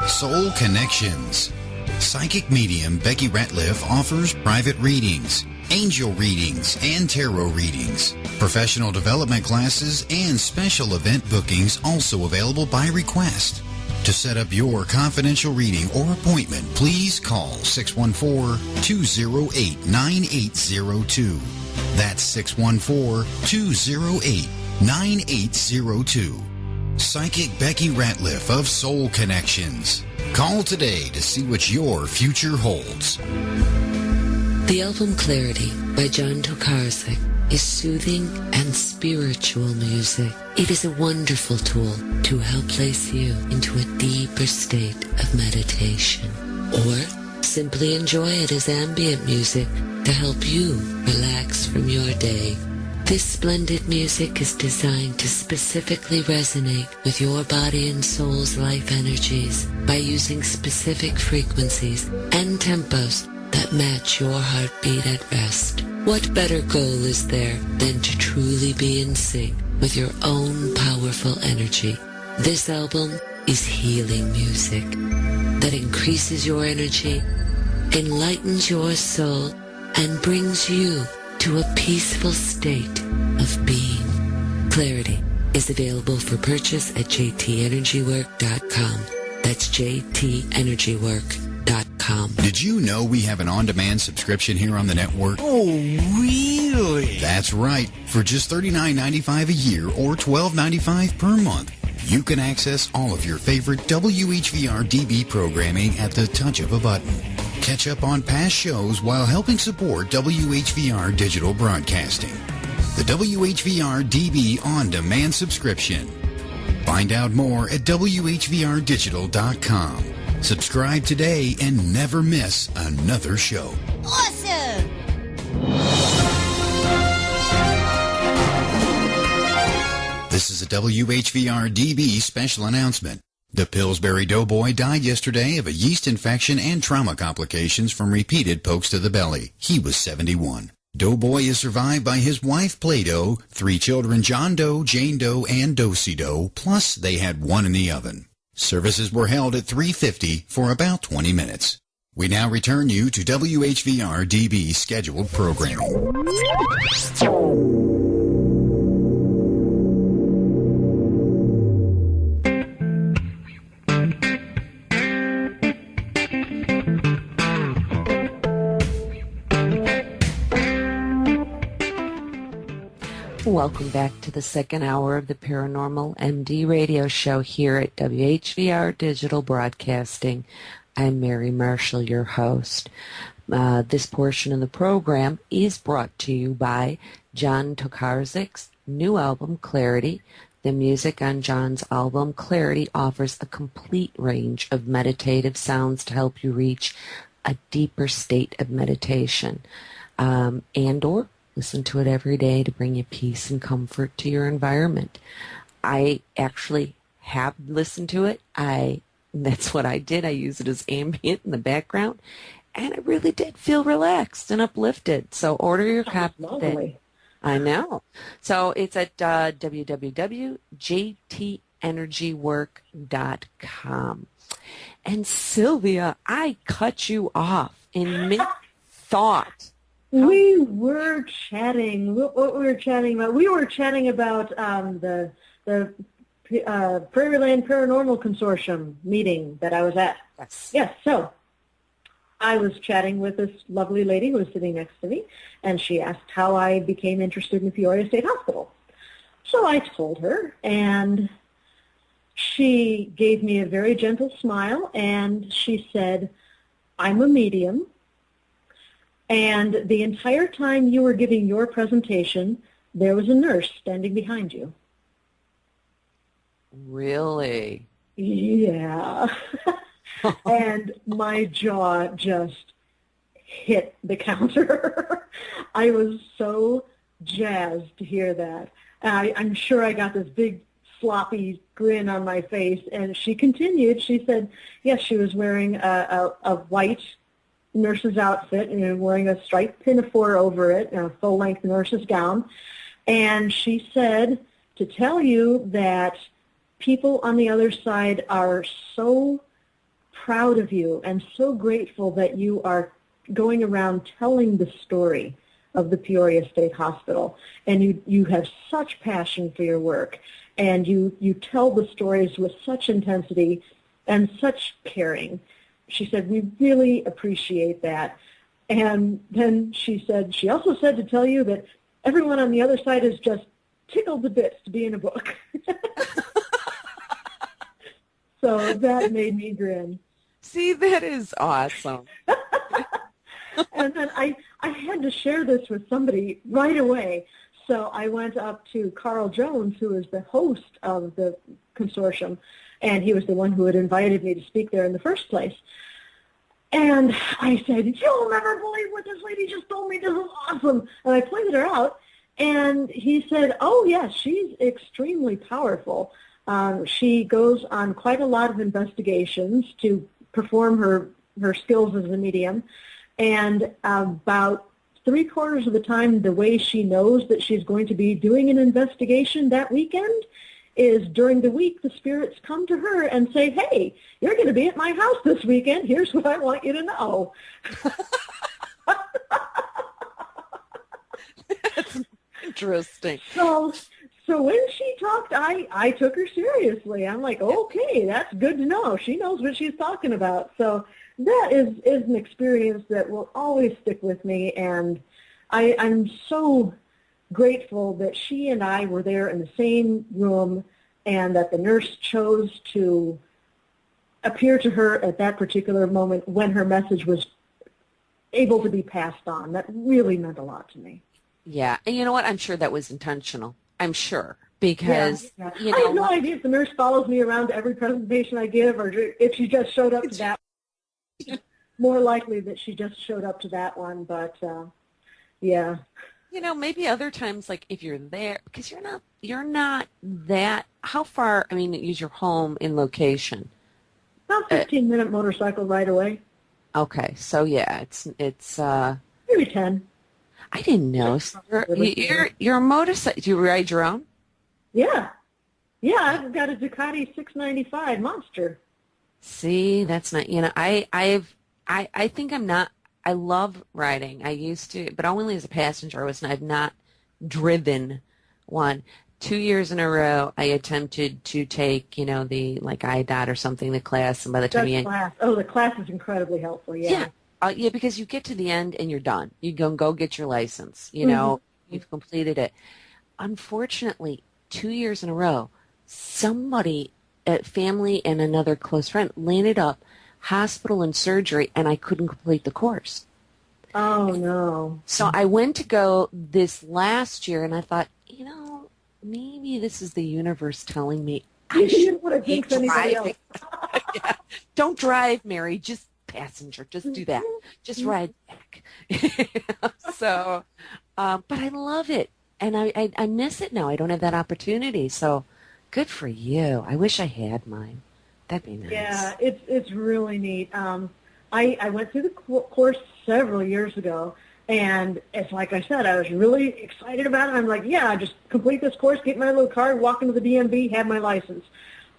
Soul Connections. Psychic medium Becky Ratliff offers private readings, angel readings, and tarot readings. Professional development classes and special event bookings also available by request. To set up your confidential reading or appointment, please call 614-208-9802. That's 614-208-9802. Psychic Becky Ratliff of Soul Connections. Call today to see what your future holds. The album Clarity by John Tokarczuk is soothing and spiritual music. It is a wonderful tool to help place you into a deeper state of meditation. Or simply enjoy it as ambient music to help you relax from your day. This splendid music is designed to specifically resonate with your body and soul's life energies by using specific frequencies and tempos that match your heartbeat at rest. What better goal is there than to truly be in sync with your own powerful energy? This album is healing music that increases your energy, enlightens your soul, and brings you to a peaceful state of being. Clarity is available for purchase at jtenergywork.com. That's jtenergywork.com. Did you know we have an on-demand subscription here on the network? Oh, really? That's right. For just $39.95 a year or $12.95 per month, you can access all of your favorite WHVR-DB programming at the touch of a button. Catch up on past shows while helping support WHVR Digital Broadcasting. The WHVR-DB on-demand subscription. Find out more at WHVRdigital.com. Subscribe today and never miss another show. Awesome! This is a WHVR-DB special announcement. The Pillsbury Doughboy died yesterday of a yeast infection and trauma complications from repeated pokes to the belly. He was 71. Doughboy is survived by his wife, Play-Doh, 3 children, John Doe, Jane Doe, and Dosey Doe, plus they had one in the oven. Services were held at 3:50 for about 20 minutes. We now return you to WHVR-DB scheduled programming. Welcome back to the second hour of the Paranormal MD Radio Show here at WHVR Digital Broadcasting. I'm Mary Marshall, your host. This portion of the program is brought to you by John Tokarzyk's new album, Clarity. The music on John's album, Clarity, offers a complete range of meditative sounds to help you reach a deeper state of meditation and/or listen to it every day to bring you peace and comfort to your environment. I actually have listened to it. That's what I did. I use it as ambient in the background, and I really did feel relaxed and uplifted. So order your copy today. I know. So it's at www.jtenergywork.com. And Sylvia, I cut you off in mid-thought. We were chatting. What we were chatting about? We were chatting about the Prairie Land Paranormal Consortium meeting that I was at. Yes. So I was chatting with this lovely lady who was sitting next to me, and she asked how I became interested in Peoria State Hospital. So I told her, and she gave me a very gentle smile, and she said, "I'm a medium. And the entire time you were giving your presentation, there was a nurse standing behind you." Really? Yeah. And my jaw just hit the counter. I was so jazzed to hear that. I'm sure I got this big sloppy grin on my face. And she continued. She said, yes, she was wearing a white nurse's outfit and wearing a striped pinafore over it and a full-length nurse's gown. And she said to tell you that people on the other side are so proud of you and so grateful that you are going around telling the story of the Peoria State Hospital. And you have such passion for your work, and you tell the stories with such intensity and such caring. She said, we really appreciate that. And then she also said to tell you that everyone on the other side is just tickled to bits to be in a book. So that made me grin. See, that is awesome. And then I had to share this with somebody right away. So I went up to Carl Jones, who is the host of the consortium, and he was the one who had invited me to speak there in the first place. And I said, you'll never believe what this lady just told me. This is awesome. And I pointed her out, and he said, oh, yes, she's extremely powerful. She goes on quite a lot of investigations to perform her skills as a medium. And about 3/4 of the time, the way she knows that she's going to be doing an investigation that weekend is during the week the spirits come to her and say, hey, you're going to be at my house this weekend. Here's what I want you to know. That's interesting. So when she talked, I took her seriously. I'm like, okay, that's good to know. She knows what she's talking about. So that is an experience that will always stick with me, and I'm so grateful that she and I were there in the same room and that the nurse chose to appear to her at that particular moment when her message was able to be passed on. That really meant a lot to me. Yeah, and you know what? I'm sure that was intentional. I'm sure, because yeah. You know, I have no idea if the nurse follows me around to every presentation I give, or if she just showed up to that. More likely that she just showed up to that one, but yeah. maybe other times, like if you're there, because you're not that, how far, is your home in location? About 15-minute motorcycle ride away. Okay, so yeah, it's maybe 10. I didn't know. So you're a motorcycle. Do you ride your own? Yeah. Yeah, I've got a Ducati 695 Monster. See, that's not, I think I'm not, I love riding. I used to, but only as a passenger. I've not driven one. 2 years in a row, I attempted to take, the IDOT or something, the class, and by the time the class is incredibly helpful, yeah. Yeah, because you get to the end and you're done. You go get your license, you've completed it. Unfortunately, 2 years in a row, somebody, family and another close friend, landed up hospital and surgery, and I couldn't complete the course. Oh, no. So I went to go this last year, and I thought, maybe this is the universe telling me I should be driving. Yeah. Don't drive, Mary. Just passenger. Just do that. Just ride back. So, but I love it, and I miss it now. I don't have that opportunity. So, good for you. I wish I had mine. That'd be nice. Yeah, it's really neat. I went through the course several years ago, and it's like I said, I was really excited about it. I'm like, yeah, just complete this course, get my little card, walk into the DMV, have my license.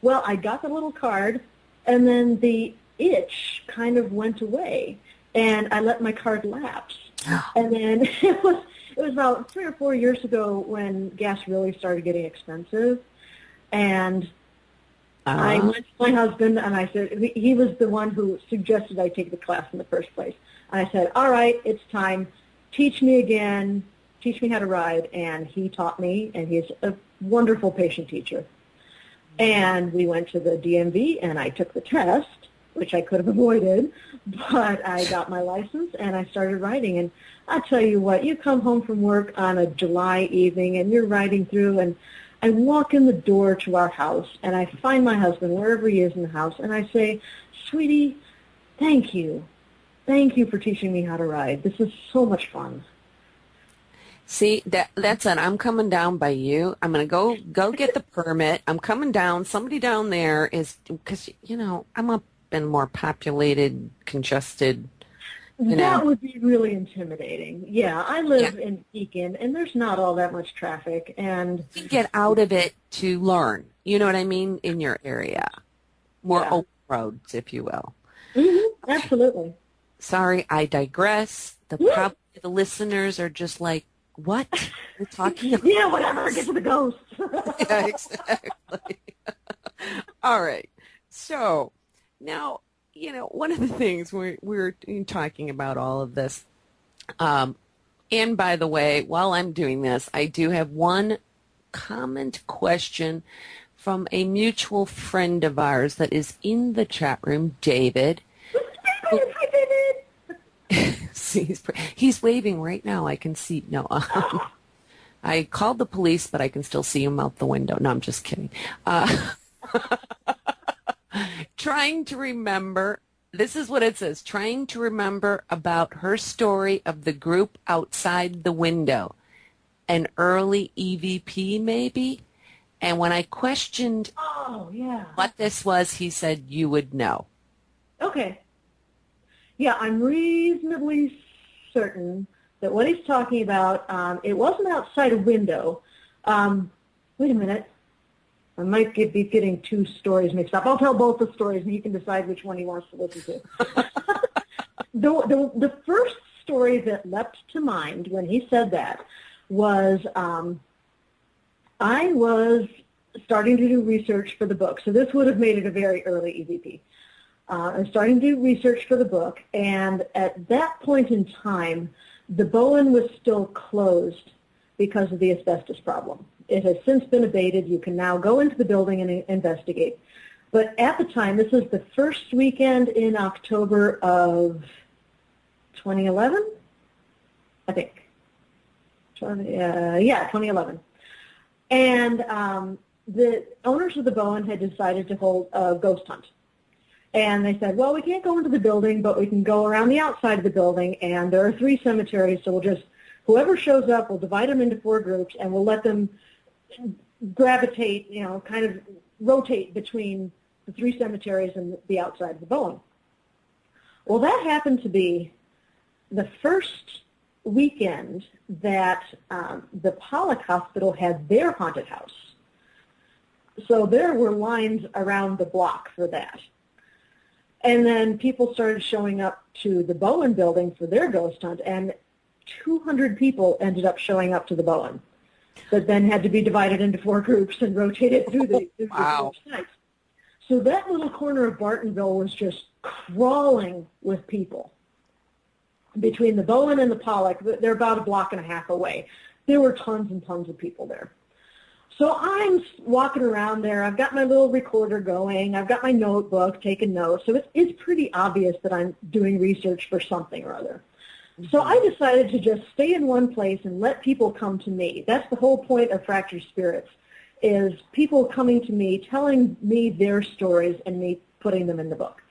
Well, I got the little card, and then the itch kind of went away, and I let my card lapse. And then it was about 3 or 4 years ago when gas really started getting expensive, and I went to my husband, and I said, he was the one who suggested I take the class in the first place. And I said, all right, it's time. Teach me again. Teach me how to ride. And he taught me, and he's a wonderful patient teacher. And we went to the DMV, and I took the test, which I could have avoided, but I got my license, and I started riding. And I tell you what, you come home from work on a July evening, and you're riding through, and I walk in the door to our house, and I find my husband wherever he is in the house, and I say, sweetie, thank you. Thank you for teaching me how to ride. This is so much fun. See, that's it. I'm coming down by you. I'm going to go get the permit. I'm coming down. Somebody down there is, because, I'm up in more populated, congested, That would be really intimidating. Yeah, I live in Beacon, and there's not all that much traffic. And you get out of it to learn, you know what I mean, in your area. More open roads, if you will. Mm-hmm, absolutely. Sorry, I digress. Probably the listeners are just like, what? You're talking about? Yeah, whatever. Get to the ghosts. Yeah, exactly. All right. So now, one of the things we're talking about all of this, and by the way, while I'm doing this, I do have one comment question from a mutual friend of ours that is in the chat room, David. Hi, David. See, he's waving right now. I can see. No, I called the police, but I can still see him out the window. No, I'm just kidding. Trying to remember, this is what it says, trying to remember about her story of the group outside the window, an early EVP maybe, and when I questioned what this was, he said you would know. Okay. Yeah, I'm reasonably certain that what he's talking about, it wasn't outside a window. Wait a minute. I might be getting two stories mixed up. I'll tell both the stories, and he can decide which one he wants to listen to. The first story that leapt to mind when he said that was I was starting to do research for the book. So this would have made it a very early EVP. I was starting to do research for the book, and at that point in time, the Bowen was still closed because of the asbestos problem. It has since been abated. You can now go into the building and investigate. But at the time, this was the first weekend in October of 2011, I think. 2011. And the owners of the Bowen had decided to hold a ghost hunt. And they said, well, we can't go into the building, but we can go around the outside of the building, and there are 3 cemeteries, so we'll just Whoever shows up, we'll divide them into 4 groups, and we'll let them gravitate, kind of rotate between the 3 cemeteries and the outside of the Bowen. Well, that happened to be the first weekend that the Pollock Hospital had their haunted house. So there were lines around the block for that. And then people started showing up to the Bowen building for their ghost hunt, and 200 people ended up showing up to the Bowen, that then had to be divided into 4 groups and rotated through the Wow. sites. So that little corner of Bartonville was just crawling with people. Between the Bowen and the Pollock, they're about a block and a half away. There were tons and tons of people there. So I'm walking around there. I've got my little recorder going. I've got my notebook, taking notes. So it's pretty obvious that I'm doing research for something or other. So I decided to just stay in one place and let people come to me. That's the whole point of Fractured Spirits, is people coming to me, telling me their stories, and me putting them in the book.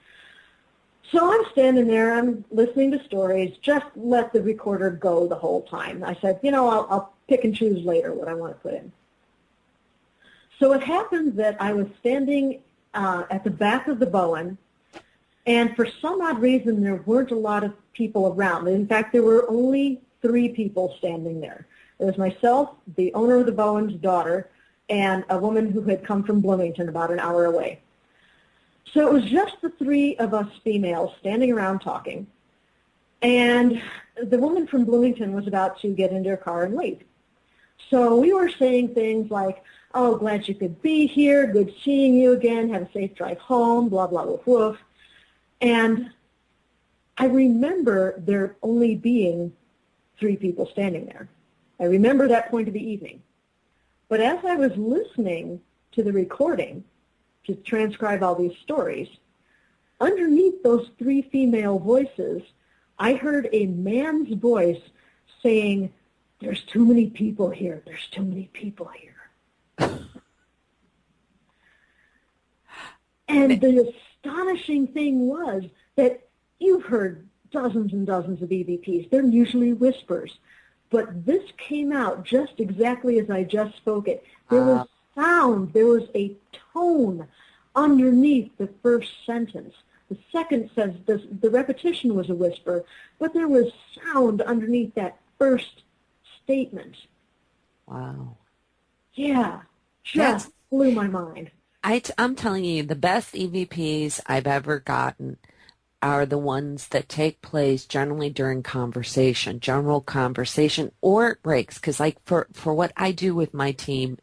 So I'm standing there, I'm listening to stories, just let the recorder go the whole time. I said, I'll pick and choose later what I want to put in. So it happened that I was standing at the back of the Bowen, and for some odd reason there weren't a lot of people around. In fact, there were only 3 people standing there. It was myself, the owner of the Bowen's daughter, and a woman who had come from Bloomington about an hour away. So it was just the 3 of us females standing around talking, and the woman from Bloomington was about to get into her car and leave. So we were saying things like, "Oh, glad you could be here, good seeing you again, have a safe drive home, blah, blah, woof, woof." And I remember there only being 3 people standing there. I remember that point of the evening. But as I was listening to the recording to transcribe all these stories, underneath those 3 female voices, I heard a man's voice saying, "There's too many people here, there's too many people here." And the astonishing thing was that you've heard dozens and dozens of EVPs. They're usually whispers. But this came out just exactly as I just spoke it. There was sound. There was a tone underneath the first sentence. The second says the repetition was a whisper, but there was sound underneath that first statement. Wow. Yeah, just blew my mind. I'm telling you, the best EVPs I've ever gotten are the ones that take place generally during general conversation, or breaks. Because like for what I do with my team,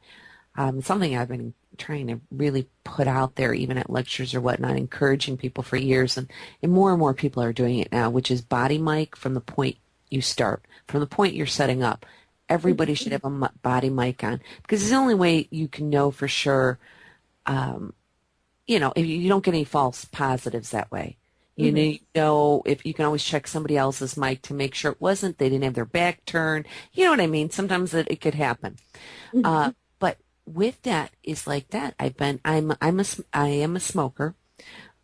something I've been trying to really put out there, even at lectures or whatnot, encouraging people for years, and more people are doing it now, which is body mic from the point you start, from the point you're setting up. Everybody should have a body mic on, because it's the only way you can know for sure. If you don't get any false positives that way. You know, if you can always check somebody else's mic to make sure they didn't have their back turned. You know what I mean? Sometimes it could happen. But with that, it's like that. I am a smoker,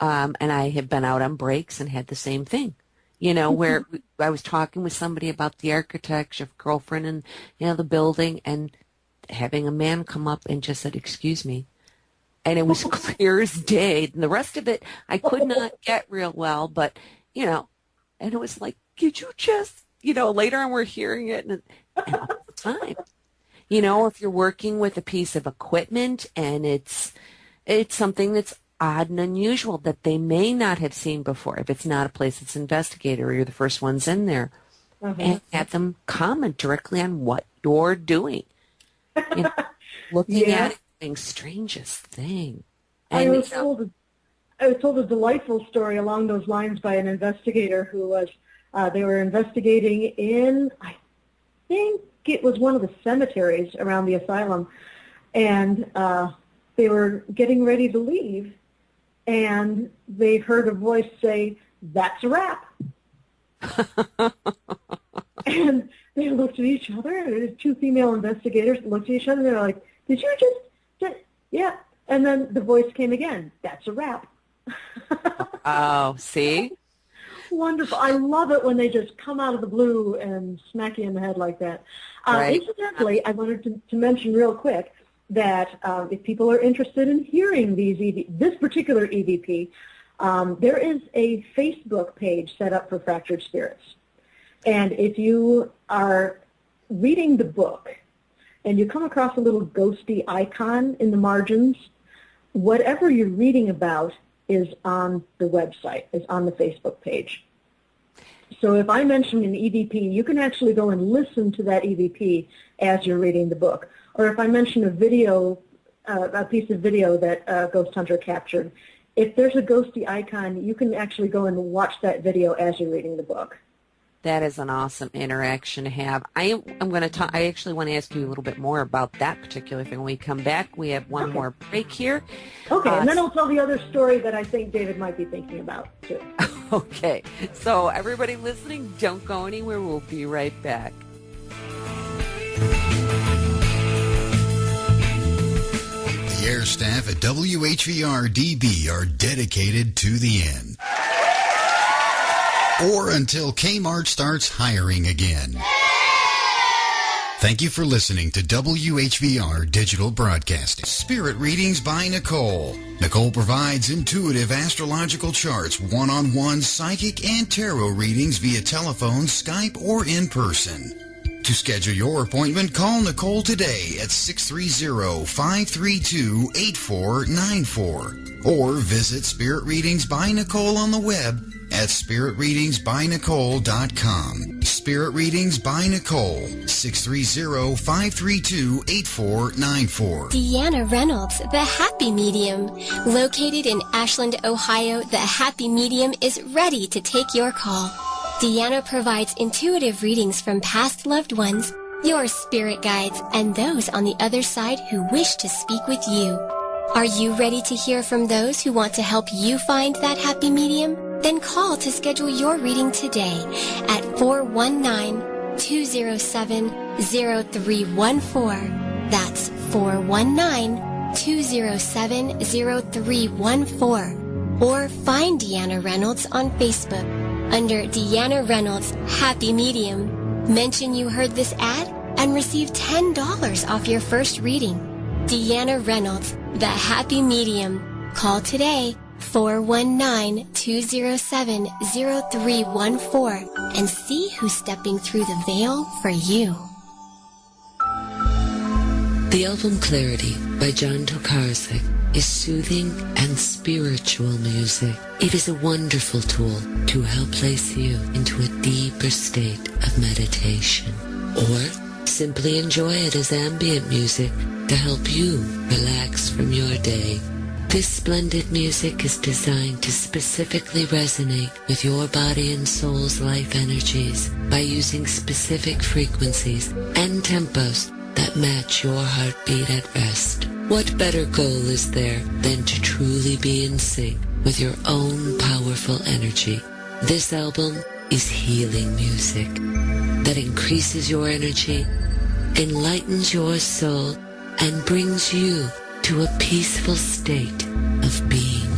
and I have been out on breaks and had the same thing. Where I was talking with somebody about the architecture of girlfriend and, the building, and having a man come up and just said, "Excuse me." And it was clear as day. And the rest of it, I could not get real well, but, and it was like, could you just, later on we're hearing it and all the time. If you're working with a piece of equipment and it's something that's odd and unusual that they may not have seen before, if it's not a place that's investigated or you're the first ones in there, and have them comment directly on what you're doing. Looking at it. Strangest thing. And, I was told a delightful story along those lines by an investigator who was, they were investigating in, I think it was one of the cemeteries around the asylum, and they were getting ready to leave, and they heard a voice say, "That's a wrap." And they looked at each other, and the 2 female investigators looked at each other, and they're like, "Did you just..." "Yeah." And then the voice came again, "That's a wrap." Oh, see? wonderful. I love it when they just come out of the blue and smack you in the head like that. Right. Incidentally, I wanted to mention real quick that if people are interested in hearing this particular EVP, there is a Facebook page set up for Fractured Spirits. And if you are reading the book and you come across a little ghosty icon in the margins, whatever you're reading about is on the website, is on the Facebook page. So if I mention an EVP, you can actually go and listen to that EVP as you're reading the book. Or if I mention a video, a piece of video that Ghost Hunter captured, if there's a ghosty icon, you can actually go and watch that video as you're reading the book. That is an awesome interaction to have. I actually want to ask you a little bit more about that particular thing. When we come back, we have one more break here. Okay, and then I'll tell the other story that I think David might be thinking about, too. Okay, so everybody listening, don't go anywhere. We'll be right back. The air staff at WHVR-DB are dedicated to the end. Or until Kmart starts hiring again. Thank you for listening to WHVR Digital Broadcasting. Spirit Readings by Nicole. Nicole provides intuitive astrological charts, one-on-one psychic and tarot readings via telephone, Skype, or in person. To schedule your appointment, call Nicole today at 630-532-8494 or visit Spirit Readings by Nicole on the web at spiritreadingsbynicole.com. Spirit Readings by Nicole, 630-532-8494. Deanna Reynolds, the Happy Medium. Located in Ashland, Ohio, the Happy Medium is ready to take your call. Deanna provides intuitive readings from past loved ones, your spirit guides, and those on the other side who wish to speak with you. Are you ready to hear from those who want to help you find that happy medium? Then call to schedule your reading today at 419-207-0314. That's 419-207-0314. Or find Deanna Reynolds on Facebook under Deanna Reynolds Happy Medium. Mention you heard this ad and receive $10 off your first reading. Deanna Reynolds, the Happy Medium. Call today, 419-207-0314, and see who's stepping through the veil for you. The album Clarity by John Tokarczuk is soothing and spiritual music. It is a wonderful tool to help place you into a deeper state of meditation. Or simply enjoy it as ambient music to help you relax from your day. This splendid music is designed to specifically resonate with your body and soul's life energies by using specific frequencies and tempos that match your heartbeat at rest. What better goal is there than to truly be in sync with your own powerful energy? This album is healing music that increases your energy, enlightens your soul, and brings you to a peaceful state of being.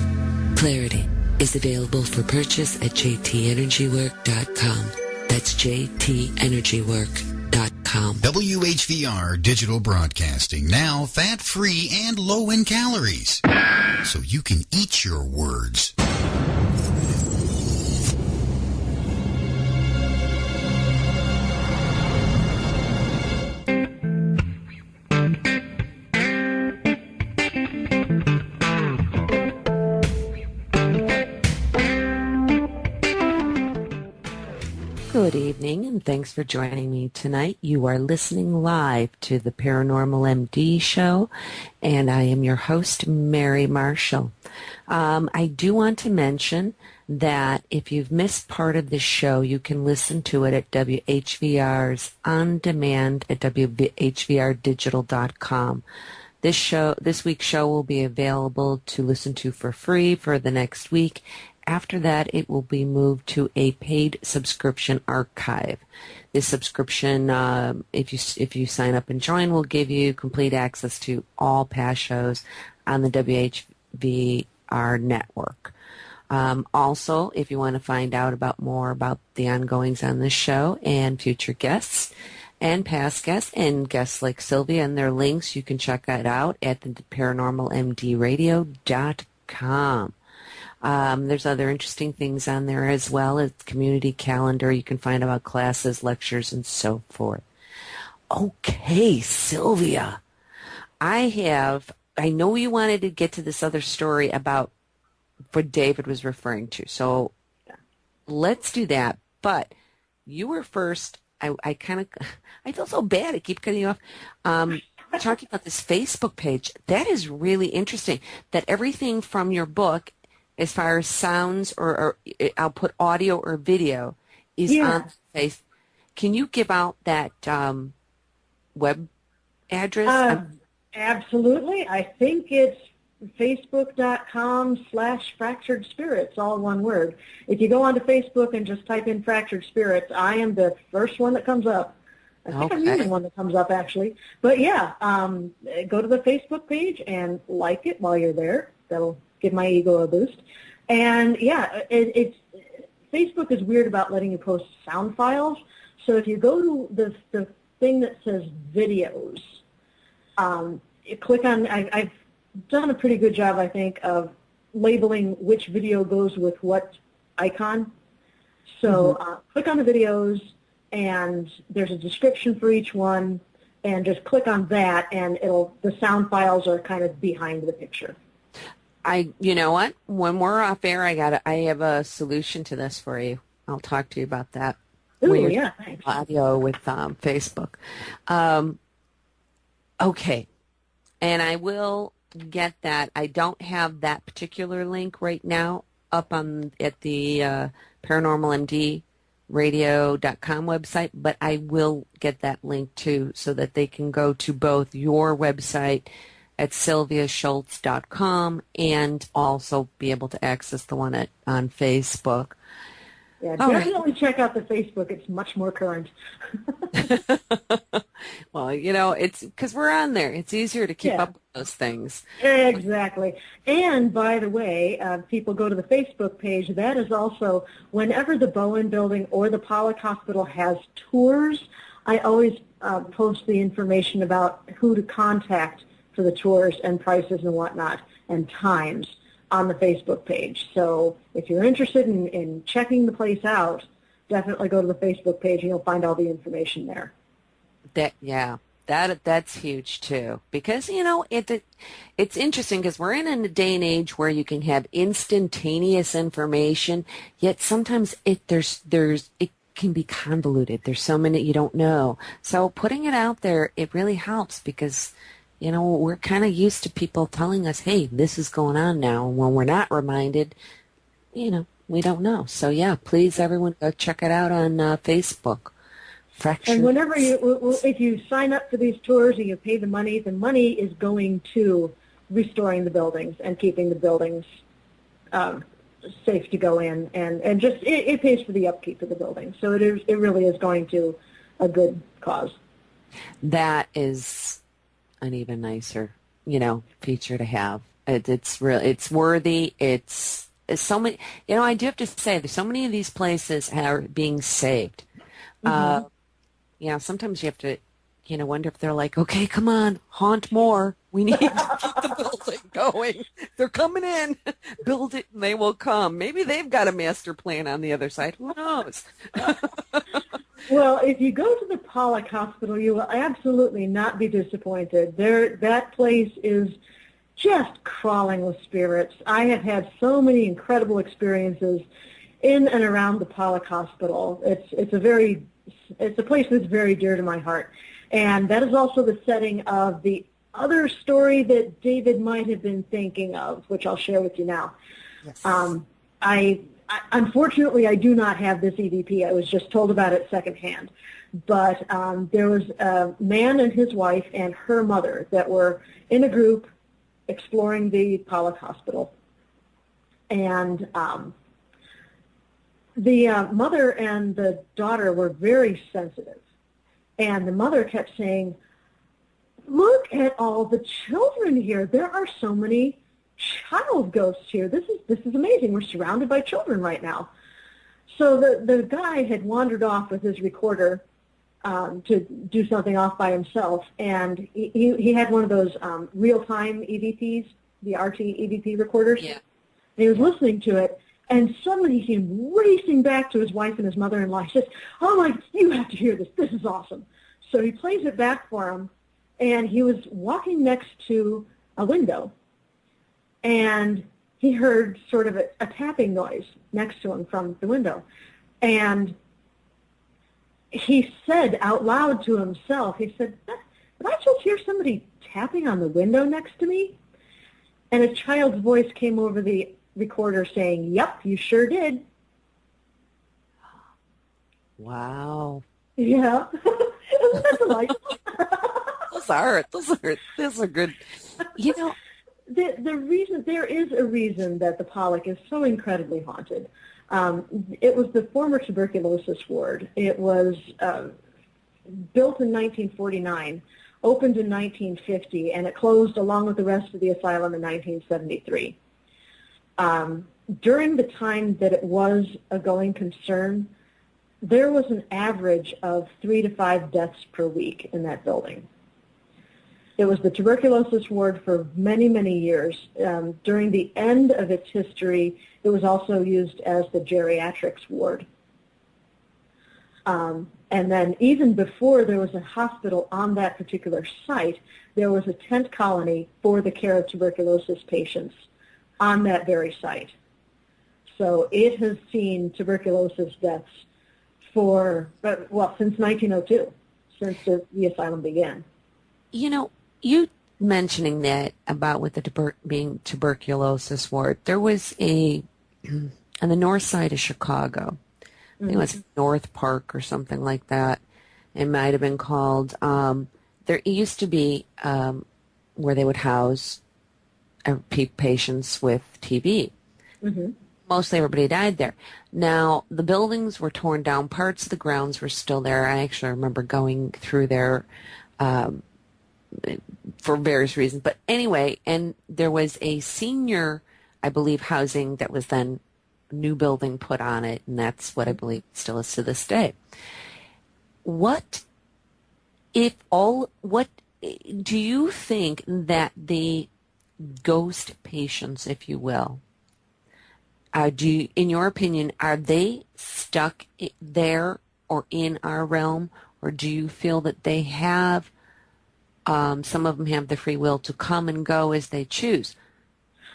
Clarity is available for purchase at jtenergywork.com. That's jtenergywork.com. WHVR Digital Broadcasting, now fat-free and low in calories, so you can eat your words. Good evening, and thanks for joining me tonight. You are listening live to the Paranormal MD Show, and I am your host, Mary Marshall. I do want to mention that if you've missed part of the show, you can listen to it at WHVR's On Demand at WHVRdigital.com. This week's show will be available to listen to for free for the next week. After that, it will be moved to a paid subscription archive. This subscription, if you sign up and join, will give you complete access to all past shows on the WHVR network. Also, if you want to find out about more about the ongoings on this show and future guests and past guests and guests like Sylvia and their links, you can check that out at the paranormalmdradio.com. There's other interesting things on there as well as community calendar. You can find about classes, lectures, and so forth. Okay, Sylvia, I know you wanted to get to this other story about what David was referring to. So let's do that. But you were first. I feel so bad. I keep cutting you off. Talking about this Facebook page. That is really interesting. That everything from your book, as far as sounds or I'll put audio or video, is on Facebook. Can you give out that web address? Absolutely. I think it's facebook.com/fractured spirits, all one word. If you go onto Facebook and just type in fractured spirits, I am the first one that comes up. I think I'm the only one that comes up, actually. But yeah, go to the Facebook page and like it while you're there. That'll give my ego a boost. And yeah, it's Facebook is weird about letting you post sound files. So if you go to the thing that says videos, you click on, I've done a pretty good job, I think, of labeling which video goes with what icon. So click on the videos, and there's a description for each one, and just click on that, and the sound files are kind of behind the picture. You know what? When we're off air, I have a solution to this for you. I'll talk to you about that. Ooh, yeah, thanks. Audio with Facebook. Okay, and I will get that. I don't have that particular link right now up at the paranormalmdradio.com website, but I will get that link too, so that they can go to both your website at sylviashults.com and also be able to access the one on Facebook. Yeah, definitely check out the Facebook. It's much more current. Well, it's because we're on there. It's easier to keep up with those things. Exactly. And by the way, people go to the Facebook page. That is also, whenever the Bowen Building or the Pollock Hospital has tours, I always post the information about who to contact for the tours and prices and whatnot and times on the Facebook page. So if you're interested in checking the place out, definitely go to the Facebook page and you'll find all the information there. That's huge too, because it's interesting because we're in a day and age where you can have instantaneous information, yet sometimes it can be convoluted. There's so many you don't know. So putting it out there, it really helps because we're kind of used to people telling us, hey, this is going on now. And when we're not reminded, we don't know. So, yeah, please, everyone, go check it out on Facebook. And whenever if you sign up for these tours and you pay the money is going to restoring the buildings and keeping the buildings safe to go in. And just it pays for the upkeep of the building. So it really is going to a good cause. That is an even nicer, feature to have. It's worthy. It's so many. I do have to say, there's so many of these places are being saved. Sometimes you have to, wonder if they're like, okay, come on, haunt more. We need to keep the building going. They're coming in. Build it, and they will come. Maybe they've got a master plan on the other side. Who knows? Well, if you go to the Pollock Hospital, you will absolutely not be disappointed. That place is just crawling with spirits. I have had so many incredible experiences in and around the Pollock Hospital. It's a place that's very dear to my heart. And that is also the setting of the other story that David might have been thinking of, which I'll share with you now. Yes. Unfortunately, I do not have this EVP. I was just told about it secondhand. But there was a man and his wife and her mother that were in a group exploring the Pollock Hospital. And the mother and the daughter were very sensitive. And the mother kept saying, look at all the children here. There are so many child ghosts here. This is amazing. We're surrounded by children right now. So the guy had wandered off with his recorder to do something off by himself, and he had one of those real-time EVPs, the RT EVP recorders. Yeah. And he was listening to it, and suddenly he came racing back to his wife and his mother-in-law. He says, "Oh my, you have to hear this. This is awesome." So he plays it back for him, and he was walking next to a window, and he heard sort of a tapping noise next to him from the window. And he said out loud to himself, he said, "Did I just hear somebody tapping on the window next to me?" And a child's voice came over the recorder saying, "Yep, you sure did." Wow. Yeah. Isn't that delightful? Those are good. You know, the reason, there is a reason that the Pollock is so incredibly haunted. It was the former tuberculosis ward. It was built in 1949, opened in 1950, and it closed along with the rest of the asylum in 1973. During the time that it was a going concern, there was an average of 3 to 5 deaths per week in that building. It was the tuberculosis ward for many, many years. During the end of its history, it was also used as the geriatrics ward. And then even before there was a hospital on that particular site, there was a tent colony for the care of tuberculosis patients on that very site. So it has seen tuberculosis deaths since 1902, since the asylum began. You know, you mentioning that about with the being tuberculosis ward, there was on the north side of Chicago, I think it was North Park or something like that. It might have been called. There used to be where they would house patients with TB. Mm-hmm. Mostly everybody died there. Now, the buildings were torn down. Parts of the grounds were still there. I actually remember going through there for various reasons. But anyway, and there was a senior, I believe, housing that was then new building put on it, and that's what I believe still is to this day. What do you think that the ghost patients, if you will, in your opinion, are they stuck there or in our realm, or do you feel that they have, some of them have the free will to come and go as they choose?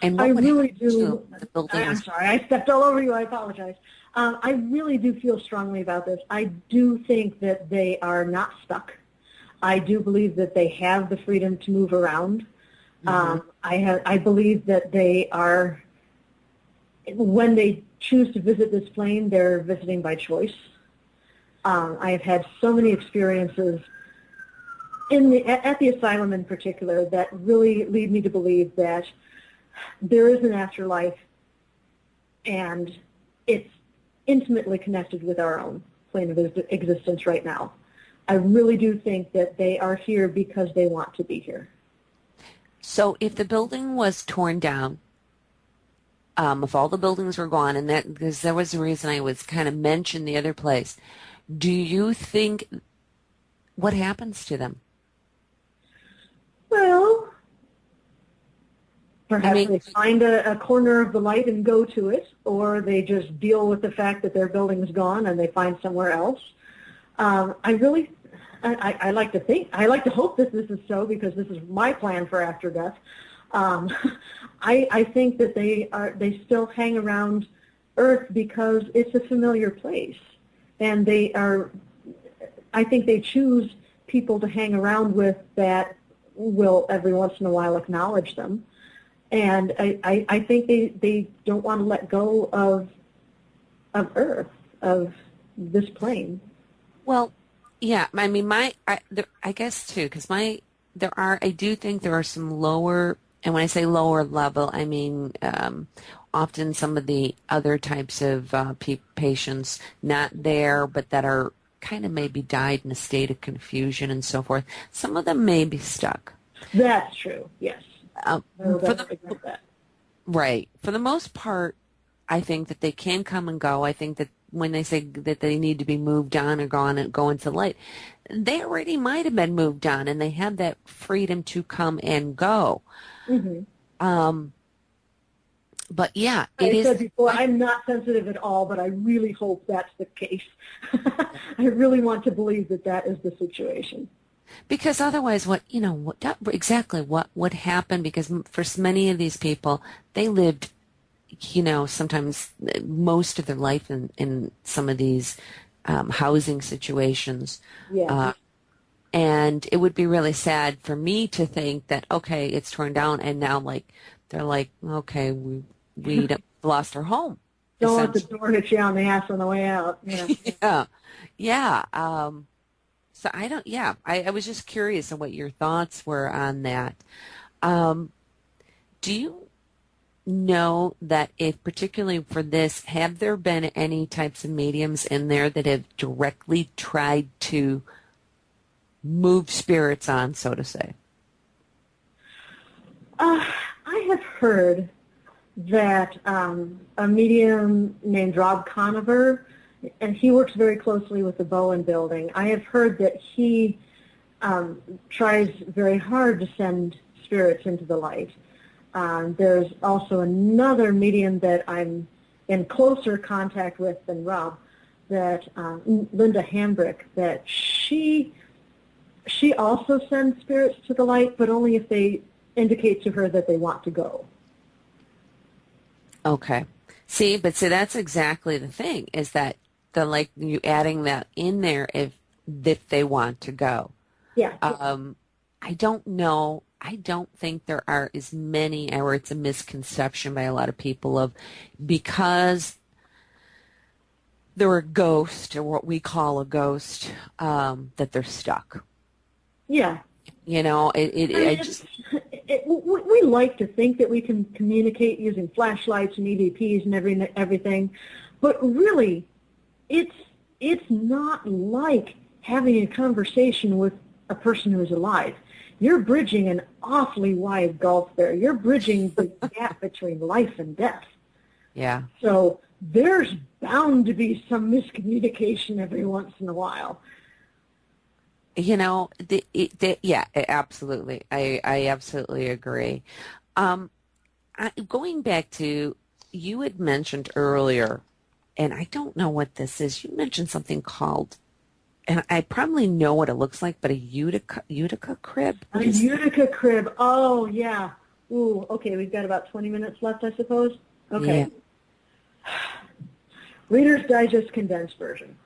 And what I really do. I'm sorry, I stepped all over you. I apologize. I really do feel strongly about this. I do think that they are not stuck. I do believe that they have the freedom to move around. Mm-hmm. I believe that they are, when they choose to visit this plane, they're visiting by choice. I have had so many experiences at the asylum in particular that really lead me to believe that there is an afterlife, and it's intimately connected with our own plane of existence right now. I really do think that they are here because they want to be here. So if the building was torn down, if all the buildings were gone, and that, because there was a reason I was kind of mentioned the other place, do you think, what happens to them? Well, perhaps they find a corner of the light and go to it, or they just deal with the fact that their building is gone and they find somewhere else. I like to hope that this is so, because this is my plan for after death. I think that they still hang around Earth because it's a familiar place, and I think they choose people to hang around with that will every once in a while acknowledge them. And I think they don't want to let go of Earth, of this plane. Well, yeah, I mean, I guess too, because I do think there are some lower, and when I say lower level, I mean often some of the other types of patients not there, but that are kind of maybe died in a state of confusion and so forth. Some of them may be stuck. That's true, yes. For Right. For the most part, I think that they can come and go. I think that when they say that they need to be moved on or go into light, they already might have been moved on, and they have that freedom to come and go. Mm-hmm. But yeah, I said before, I'm not sensitive at all, but I really hope that's the case. I really want to believe that that is the situation. Because otherwise, exactly what would happen? Because for many of these people, they lived, sometimes most of their life in some of these housing situations. Yeah. And it would be really sad for me to think that, okay, it's torn down, and now they're like, okay, we lost our home. Don't let the door hit you on the ass on the way out. Yeah. Yeah. So I was just curious on what your thoughts were on that. Do you know that if, particularly for this, have there been any types of mediums in there that have directly tried to move spirits on, so to say? I have heard that a medium named Rob Conover, and he works very closely with the Bowen Building. I have heard that he tries very hard to send spirits into the light. There's also another medium that I'm in closer contact with than Rob, that Linda Hambrick, that she also sends spirits to the light, but only if they indicate to her that they want to go. Okay. See, that's exactly the thing, is that you adding that in there if they want to go. Yeah. I don't know. I don't think there are as many, or it's a misconception by a lot of people of, because they're a ghost, or what we call a ghost, that they're stuck. Yeah. We like to think that we can communicate using flashlights and EVPs and everything, but really, it's not like having a conversation with a person who's alive. You're bridging an awfully wide gulf there. You're bridging the gap between life and death. Yeah. So there's bound to be some miscommunication every once in a while. Yeah, absolutely. I absolutely agree. Going back to, you had mentioned earlier, and I don't know what this is. You mentioned something called, and I probably know what it looks like, but a Utica crib? A Utica crib. Oh, yeah. Ooh, okay, we've got about 20 minutes left, I suppose. Okay. Yeah. Reader's Digest condensed version.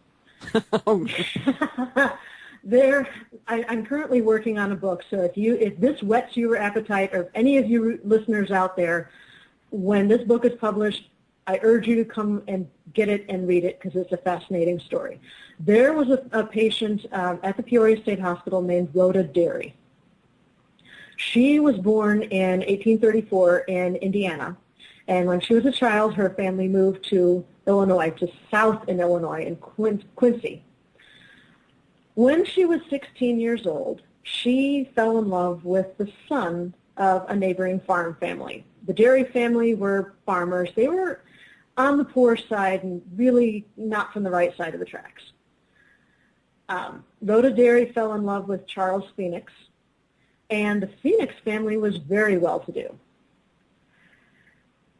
I'm currently working on a book, so if this whets your appetite, or if any of you listeners out there, when this book is published, I urge you to come and get it and read it, because it's a fascinating story. There was a patient at the Peoria State Hospital named Rhoda Derry. She was born in 1834 in Indiana, and when she was a child, her family moved to Illinois, to South in Illinois, in Quincy. When she was 16 years old, she fell in love with the son of a neighboring farm family. The Derry family were farmers. They were on the poor side and really not from the right side of the tracks. Rhoda Derry fell in love with Charles Phoenix, and the Phoenix family was very well-to-do.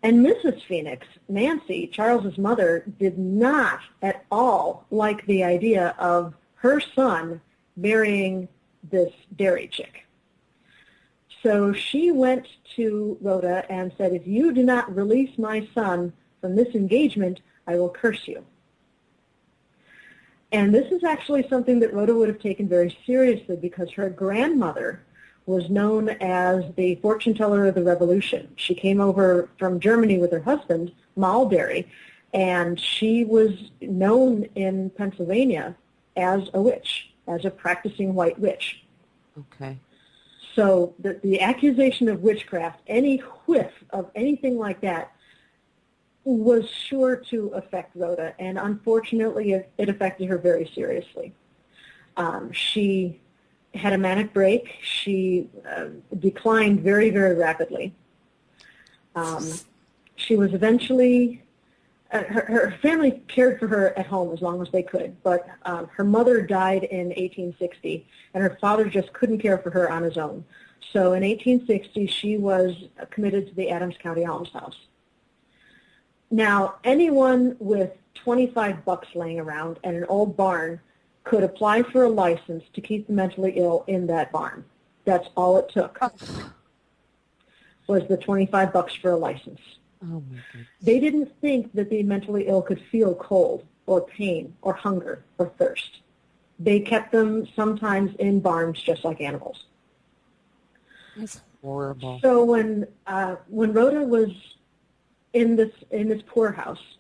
And Mrs. Phoenix, Nancy, Charles's mother, did not at all like the idea of her son marrying this Derry chick. So she went to Rhoda and said, if you do not release my son from this engagement, I will curse you. And this is actually something that Rhoda would have taken very seriously, because her grandmother was known as the fortune teller of the Revolution. She came over from Germany with her husband, Moll Derry, and she was known in Pennsylvania as a witch, as a practicing white witch. Okay. So the accusation of witchcraft, any whiff of anything like that, was sure to affect Rhoda, and unfortunately it affected her very seriously. She had a manic break. She declined very, very rapidly. She was eventually, her family cared for her at home as long as they could, but her mother died in 1860, and her father just couldn't care for her on his own. So in 1860, she was committed to the Adams County Almshouse. Now, anyone with $25 laying around and an old barn could apply for a license to keep the mentally ill in that barn. That's all it took, was the $25 for a license. Oh my goodness. They didn't think that the mentally ill could feel cold or pain or hunger or thirst. They kept them sometimes in barns just like animals. It's horrible. So when Rhoda was in this poorhouse,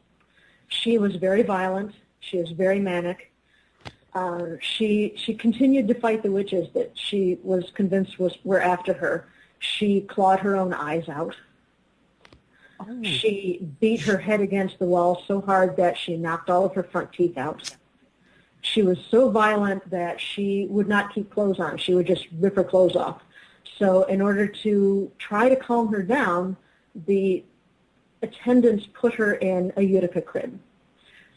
she was very violent. She was very manic. She continued to fight the witches that she was convinced were after her. She clawed her own eyes out. Oh. She beat her head against the wall so hard that she knocked all of her front teeth out. She was so violent that she would not keep clothes on. She would just rip her clothes off. So in order to try to calm her down, the attendants put her in a Utica crib.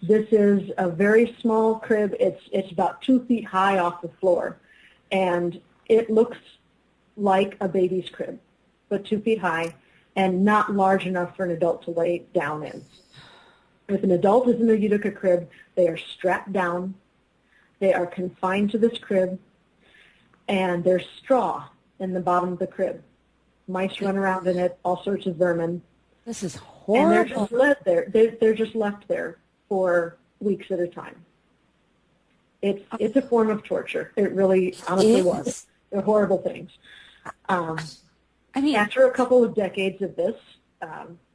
This is a very small crib. It's about 2 feet high off the floor, and it looks like a baby's crib, but 2 feet high and not large enough for an adult to lay down in. If an adult is in a Utica crib, they are strapped down, they are confined to this crib, and there's straw in the bottom of the crib. Mice run around in it, all sorts of vermin. This is horrible. And they're just left there. They're just left there for weeks at a time. It's a form of torture. It really, honestly was. They're horrible things. After a couple of decades of this,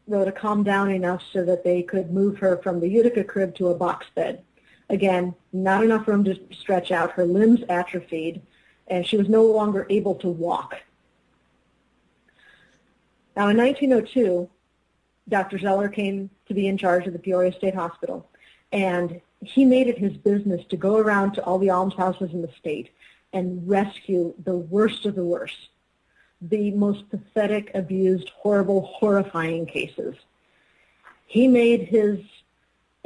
Rhoda calmed down enough so that they could move her from the Utica crib to a box bed. Again, not enough room to stretch out. Her limbs atrophied, and she was no longer able to walk. Now, in 1902, Dr. Zeller came to be in charge of the Peoria State Hospital, and he made it his business to go around to all the almshouses in the state and rescue the worst of the worst, the most pathetic, abused, horrible, horrifying cases. He made his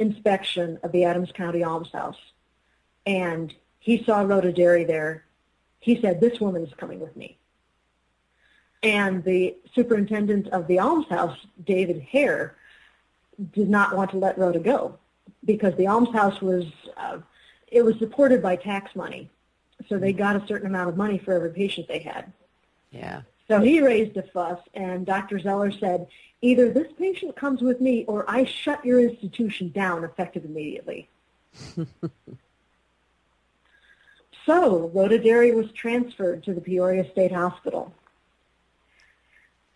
inspection of the Adams County Almshouse, and he saw Rhoda Derry there. He said, "This woman is coming with me." And the superintendent of the almshouse, David Hare, did not want to let Rhoda go because the almshouse was supported by tax money. So they got a certain amount of money for every patient they had. Yeah. So he raised a fuss, and Dr. Zeller said, "Either this patient comes with me or I shut your institution down effective immediately." So Rhoda Derry was transferred to the Peoria State Hospital.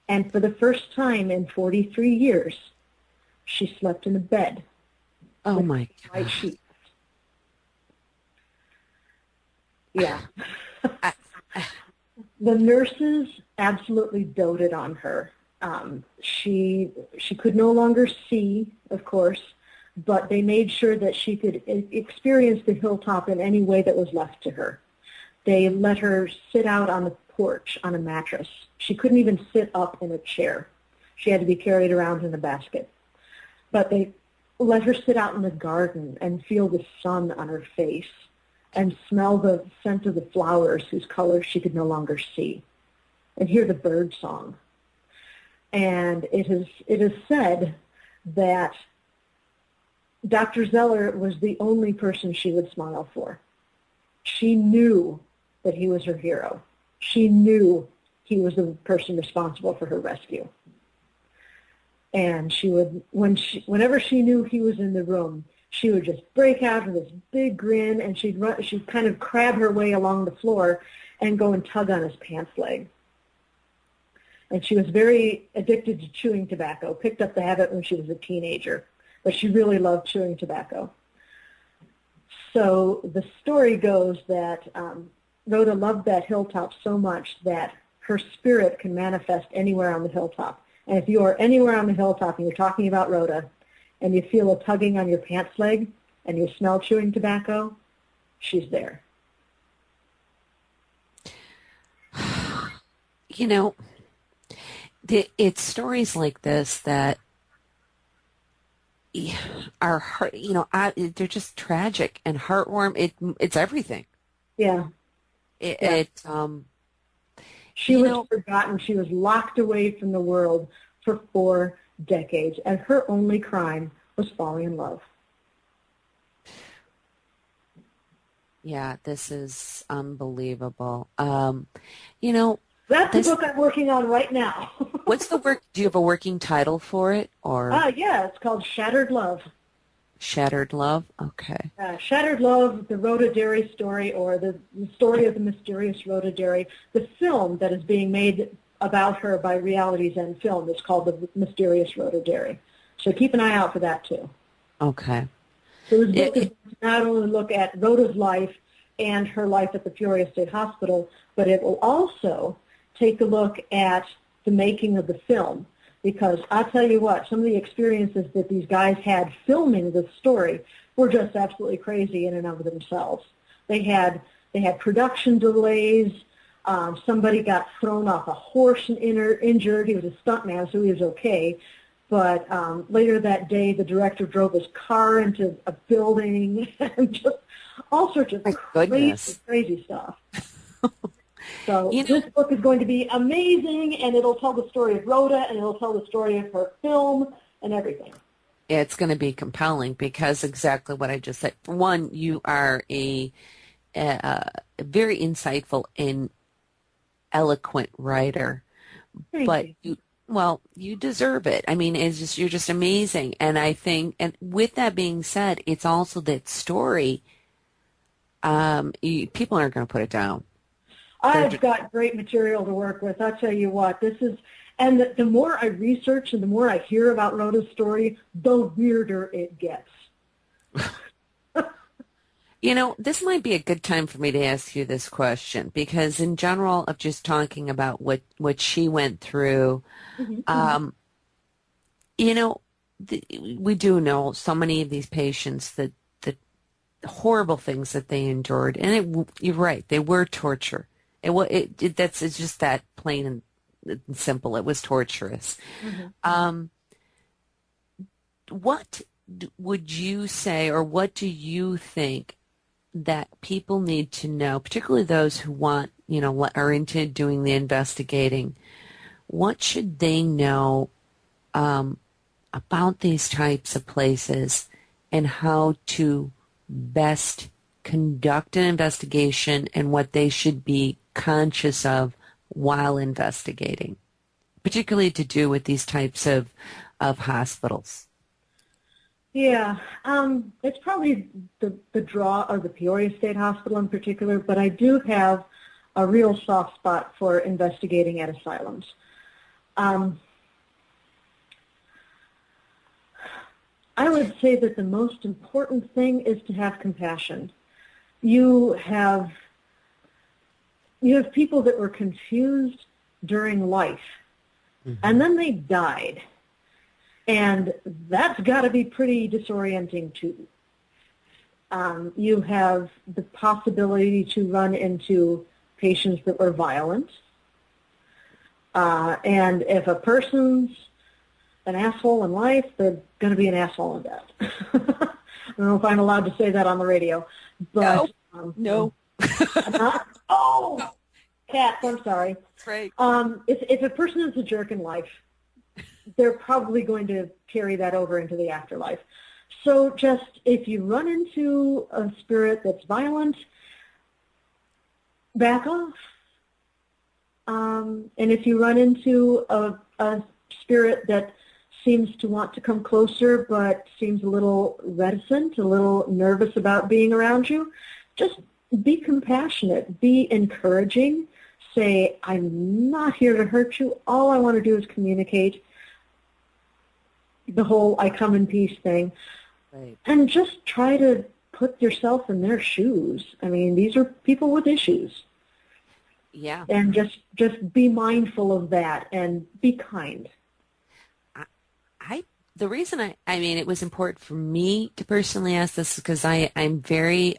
And for the first time in 43 years, she slept in a bed. Oh, my God. White sheets. Yeah. The nurses absolutely doted on her. She could no longer see, of course, but they made sure that she could experience the hilltop in any way that was left to her. They let her sit out on the porch on a mattress. She couldn't even sit up in a chair. She had to be carried around in a basket. But they let her sit out in the garden and feel the sun on her face and smell the scent of the flowers whose colors she could no longer see and hear the bird song. And it is said that Dr. Zeller was the only person she would smile for. She knew that he was her hero. She knew he was the person responsible for her rescue. And she would, whenever she knew he was in the room, she would just break out with this big grin, and she'd kind of crab her way along the floor and go and tug on his pants leg. And she was very addicted to chewing tobacco, picked up the habit when she was a teenager, but she really loved chewing tobacco. So the story goes that Rhoda loved that hilltop so much that her spirit can manifest anywhere on the hilltop. And if you are anywhere on the hilltop and you're talking about Rhoda and you feel a tugging on your pants leg and you smell chewing tobacco, she's there. You know, it's stories like this that are heart, they're just tragic and heartwarming. It's everything. Yeah. She was forgotten. She was locked away from the world for 4 decades, and her only crime was falling in love. Yeah, this is unbelievable. That's the book I'm working on right now. What's the work? Do you have a working title for it, or? Yeah, it's called Shattered Love. Shattered Love. Okay. Shattered Love: The Rhoda Derry Story, or the story of the mysterious Rhoda Derry. The film that is being made about her by Reality Zen Film is called The Mysterious Rhoda Derry. So keep an eye out for that too. Okay. So this book is going to not only look at Rhoda's life and her life at the Peoria State Hospital, but it will also take a look at the making of the film. Because I'll tell you what, some of the experiences that these guys had filming this story were just absolutely crazy in and of themselves. They had production delays. Somebody got thrown off a horse and injured. He was a stuntman, so he was okay. But later that day, the director drove his car into a building and just all sorts of crazy stuff. So this book is going to be amazing, and it'll tell the story of Rhoda, and it'll tell the story of her film and everything. It's going to be compelling because exactly what I just said. For one, you are a very insightful and eloquent writer, but you deserve it. I mean, you're just amazing, and I think, and with that being said, it's also that story. People aren't going to put it down. I've got great material to work with. I'll tell you what, and the more I research and the more I hear about Rhoda's story, the weirder it gets. This might be a good time for me to ask you this question, because in general of just talking about what she went through, we do know so many of these patients that the horrible things that they endured, and you're right, they were torture. It's just that plain and simple. It was torturous. What would you say, or what do you think that people need to know, particularly those who want, are into doing the investigating? What should they know about these types of places and how to best conduct an investigation and what they should be conscious of while investigating, particularly to do with these types of hospitals? Yeah, it's probably the draw of the Peoria State Hospital in particular, but I do have a real soft spot for investigating at asylums. I would say that the most important thing is to have compassion. You have people that were confused during life, and then they died. And that's got to be pretty disorienting, too. You have the possibility to run into patients that were violent. And if a person's an asshole in life, they're going to be an asshole in death. I don't know if I'm allowed to say that on the radio. But, no. Cats, I'm sorry. That's right. If a person is a jerk in life, they're probably going to carry that over into the afterlife. So just if you run into a spirit that's violent, back off. And if you run into a spirit that seems to want to come closer but seems a little reticent, a little nervous about being around you, just be compassionate, be encouraging. Say, I'm not here to hurt you. All I want to do is communicate. The whole I come in peace thing. Right. And just try to put yourself in their shoes. I mean, these are people with issues. Yeah. And just be mindful of that and be kind. The reason I mean, it was important for me to personally ask this because I'm very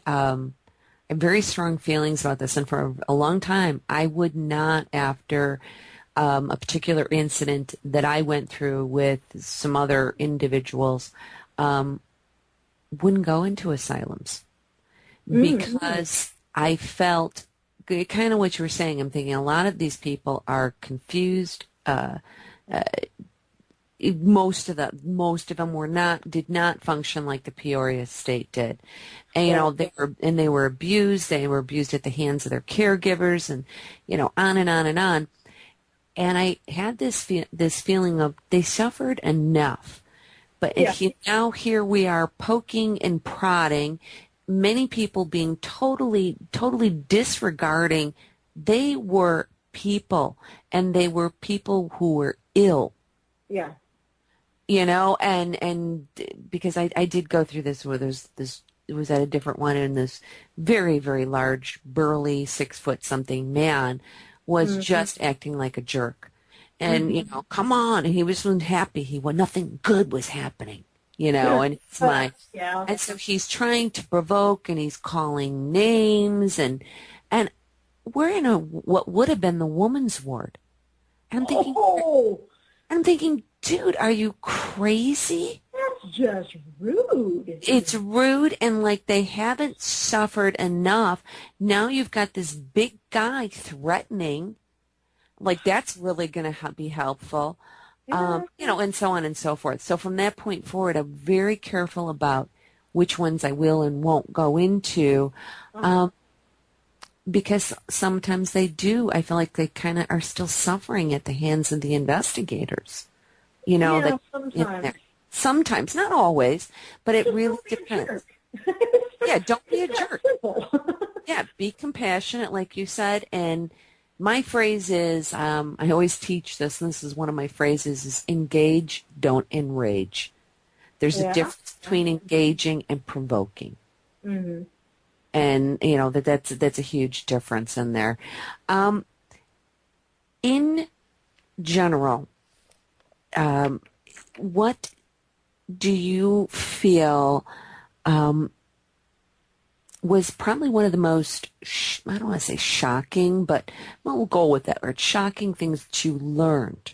strong feelings about this, and for a long time I would not, after a particular incident that I went through with some other individuals, wouldn't go into asylums because I felt kind of what you were saying. I'm thinking a lot of these people are confused. Most of them did not function like the Peoria state did, and they were abused. They were abused at the hands of their caregivers, and on and on and on. And I had this feeling of they suffered enough, but now here we are poking and prodding. Many people being totally disregarding. They were people, and they were people who were ill. Yeah. And because I did go through this where it was at a different one, and this very, very large, burly, 6-foot-something man was just acting like a jerk. And, come on. And he wasn't happy. Nothing good was happening, and it's and so he's trying to provoke, and he's calling names, and we're in what would have been the woman's ward. And I'm thinking, dude, are you crazy? That's just rude. It's rude, and like they haven't suffered enough. Now you've got this big guy threatening, like that's really going to be helpful, and so on and so forth. So from that point forward, I'm very careful about which ones I will and won't go into, because sometimes they do. I feel like they kind of are still suffering at the hands of the investigators. Sometimes, not always, but it really depends. Don't be a jerk. Be compassionate, like you said. And my phrase is, I always teach this, and this is one of my phrases, is engage, don't enrage. There's a difference between engaging and provoking. Mm-hmm. And, that's a huge difference in there. In general, what do you feel was probably one of the most, I don't want to say shocking, but we'll go with that word, shocking things that you learned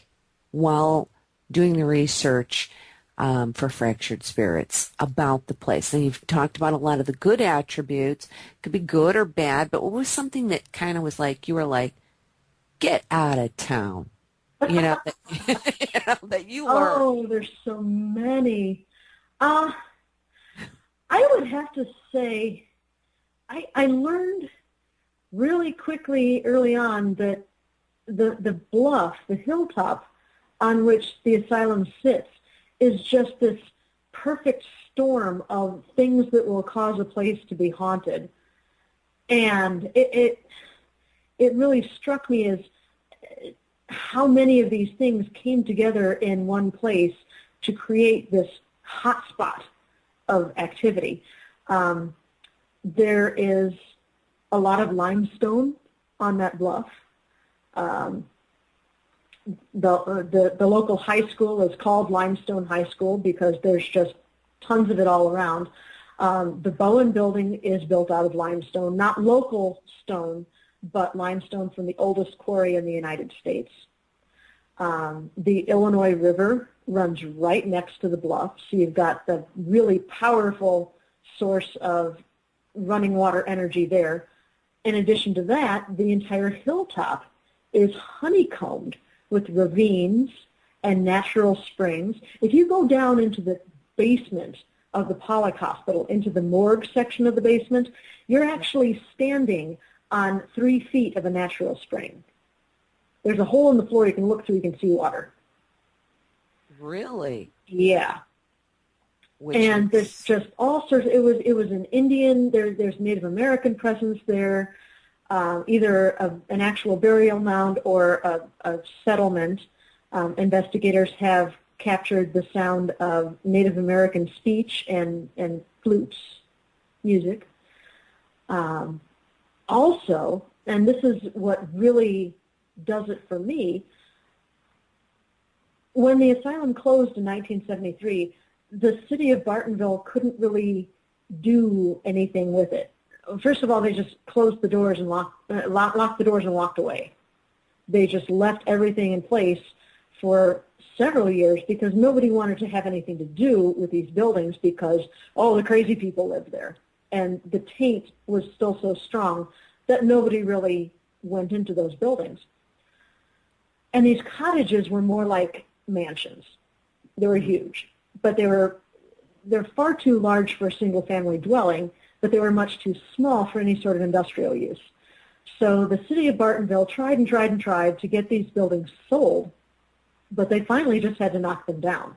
while doing the research for Fractured Spirits about the place? And you've talked about a lot of the good attributes. It could be good or bad, but what was something that kind of was like, you were like, get out of town? That you learned. Oh, there's so many. I would have to say I learned really quickly early on that the bluff, the hilltop on which the asylum sits, is just this perfect storm of things that will cause a place to be haunted. And it really struck me as how many of these things came together in one place to create this hot spot of activity. There is a lot of limestone on that bluff. The local high school is called Limestone High School because there's just tons of it all around. The Bowen building is built out of limestone, not local stone, but limestone from the oldest quarry in the United States. The Illinois River runs right next to the bluff, so you've got the really powerful source of running water energy there. In addition to that, the entire hilltop is honeycombed with ravines and natural springs. If you go down into the basement of the Pollock Hospital, into the morgue section of the basement, you're actually standing on 3 feet of a natural spring. There's a hole in the floor you can look through, you can see water. Really? Yeah. And there's just all sorts. It was an Indian. There's Native American presence there, either an actual burial mound or a settlement. Investigators have captured the sound of Native American speech and flutes, music. Also, and this is what really does it for me, when the asylum closed in 1973, the city of Bartonville couldn't really do anything with it. First of all, they just closed the doors and locked the doors and walked away. They just left everything in place for several years because nobody wanted to have anything to do with these buildings because all the crazy people lived there. And the taint was still so strong that nobody really went into those buildings. And these cottages were more like mansions. They were huge, but they're far too large for a single-family dwelling, but they were much too small for any sort of industrial use. So the city of Bartonville tried and tried and tried to get these buildings sold, but they finally just had to knock them down.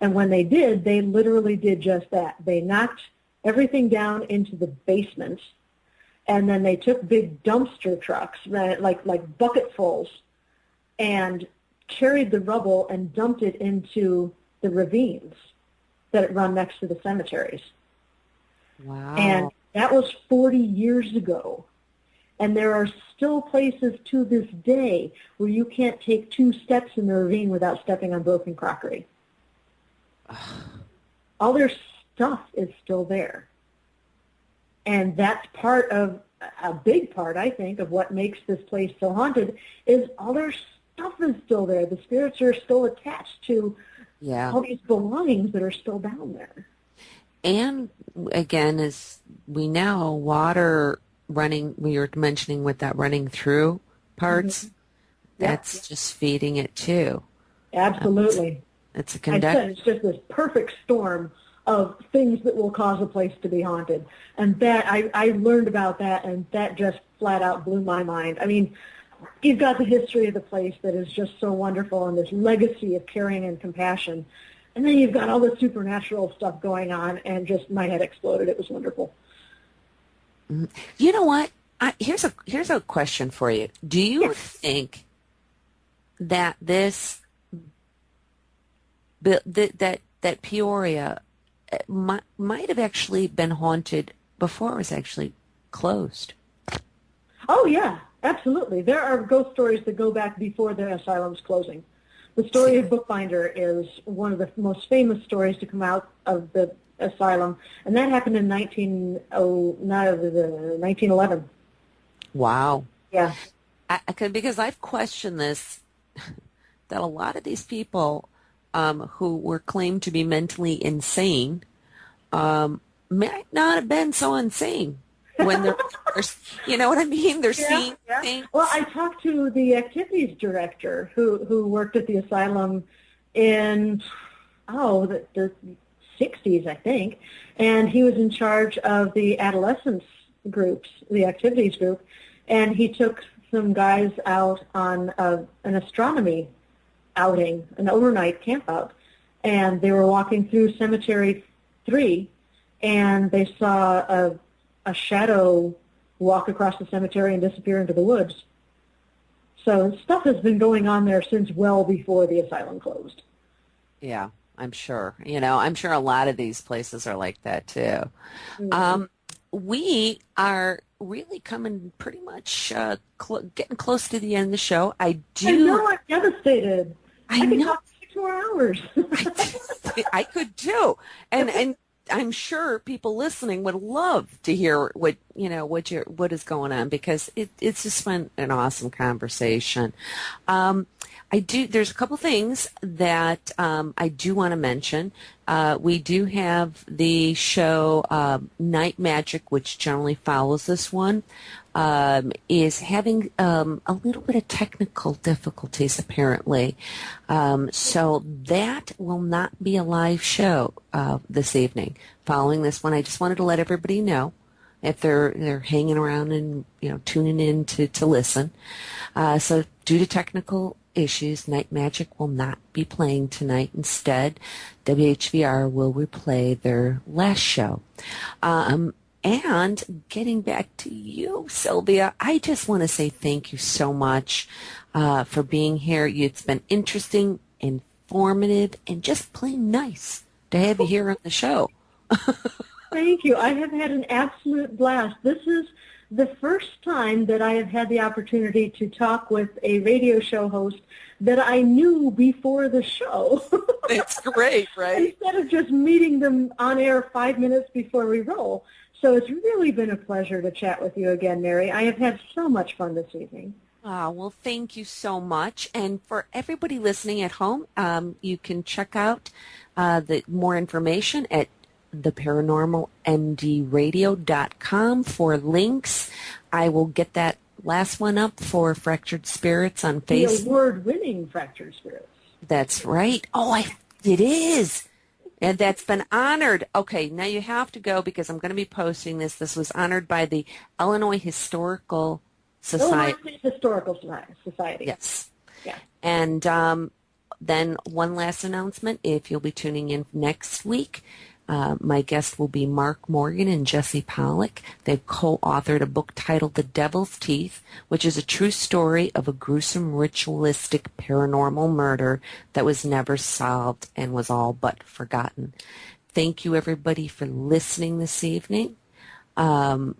And when they did, they literally did just that. They knocked everything down into the basement, and then they took big dumpster trucks, like bucketfuls, and carried the rubble and dumped it into the ravines that run next to the cemeteries. Wow. And that was 40 years ago. And there are still places to this day where you can't take 2 steps in the ravine without stepping on broken crockery. All their stuff is still there. And that's part of, a big part, I think, of what makes this place so haunted is all their stuff is still there. The spirits are still attached to all these belongings that are still down there. And, again, as we know, water running, we were mentioning with that running through parts, that's just feeding it too. Absolutely. It's a conductor. It's just this perfect storm of things that will cause a place to be haunted. And that, I learned about that, and that just flat out blew my mind. I mean, you've got the history of the place that is just so wonderful and this legacy of caring and compassion. And then you've got all the supernatural stuff going on, and just my head exploded. It was wonderful. You know what? Here's a question for you. Do you think that that Peoria might have actually been haunted before it was actually closed? Oh, yeah, absolutely. There are ghost stories that go back before the asylum's closing. The story of Bookbinder is one of the most famous stories to come out of the asylum, and that happened in 1911. Wow. Yeah. Because I've questioned this, that a lot of these people who were claimed to be mentally insane might not have been so insane when they're, you know what I mean? They're seeing things. Well, I talked to the activities director who worked at the asylum in, the 60s, I think, and he was in charge of the adolescence groups, the activities group, and he took some guys out on an astronomy outing, an overnight camp out, and they were walking through Cemetery 3, and they saw a shadow walk across the cemetery and disappear into the woods. So stuff has been going on there since well before the asylum closed. Yeah. I'm sure. I'm sure a lot of these places are like that too. Mm-hmm. We are really coming pretty much getting close to the end of the show. I know, I'm devastated. I could know. talk 6 more hours. I could too. And I'm sure people listening would love to hear what is going on, because it's just been an awesome conversation. There's a couple things that I do want to mention. We do have the show Night Magic, which generally follows this one, is having a little bit of technical difficulties apparently. So that will not be a live show this evening. Following this one, I just wanted to let everybody know if they're hanging around and tuning in to listen. So due to technical issues, Night Magic will not be playing tonight. Instead, WHVR will replay their last show. And getting back to you, Sylvia, I just want to say thank you so much for being here. It's been interesting, informative, and just plain nice to have you here on the show. Thank you. I have had an absolute blast. This is the first time that I have had the opportunity to talk with a radio show host that I knew before the show. It's great, right? Instead of just meeting them on air 5 minutes before we roll. So it's really been a pleasure to chat with you again, Mary. I have had so much fun this evening. Well, thank you so much. And for everybody listening at home, you can check out the more information at theparanormalmdradio.com for links. I will get that last one up for Fractured Spirits on Facebook. The award-winning Fractured Spirits. That's right. It is. And that's been honored. Okay, now you have to go because I'm going to be posting this. This was honored by the Illinois Historical Society. Illinois Historical Society. Yes. Yeah. And then one last announcement. If you'll be tuning in next week, my guests will be Mark Morgan and Jesse Pollack. They've co-authored a book titled The Devil's Teeth, which is a true story of a gruesome ritualistic paranormal murder that was never solved and was all but forgotten. Thank you, everybody, for listening this evening. I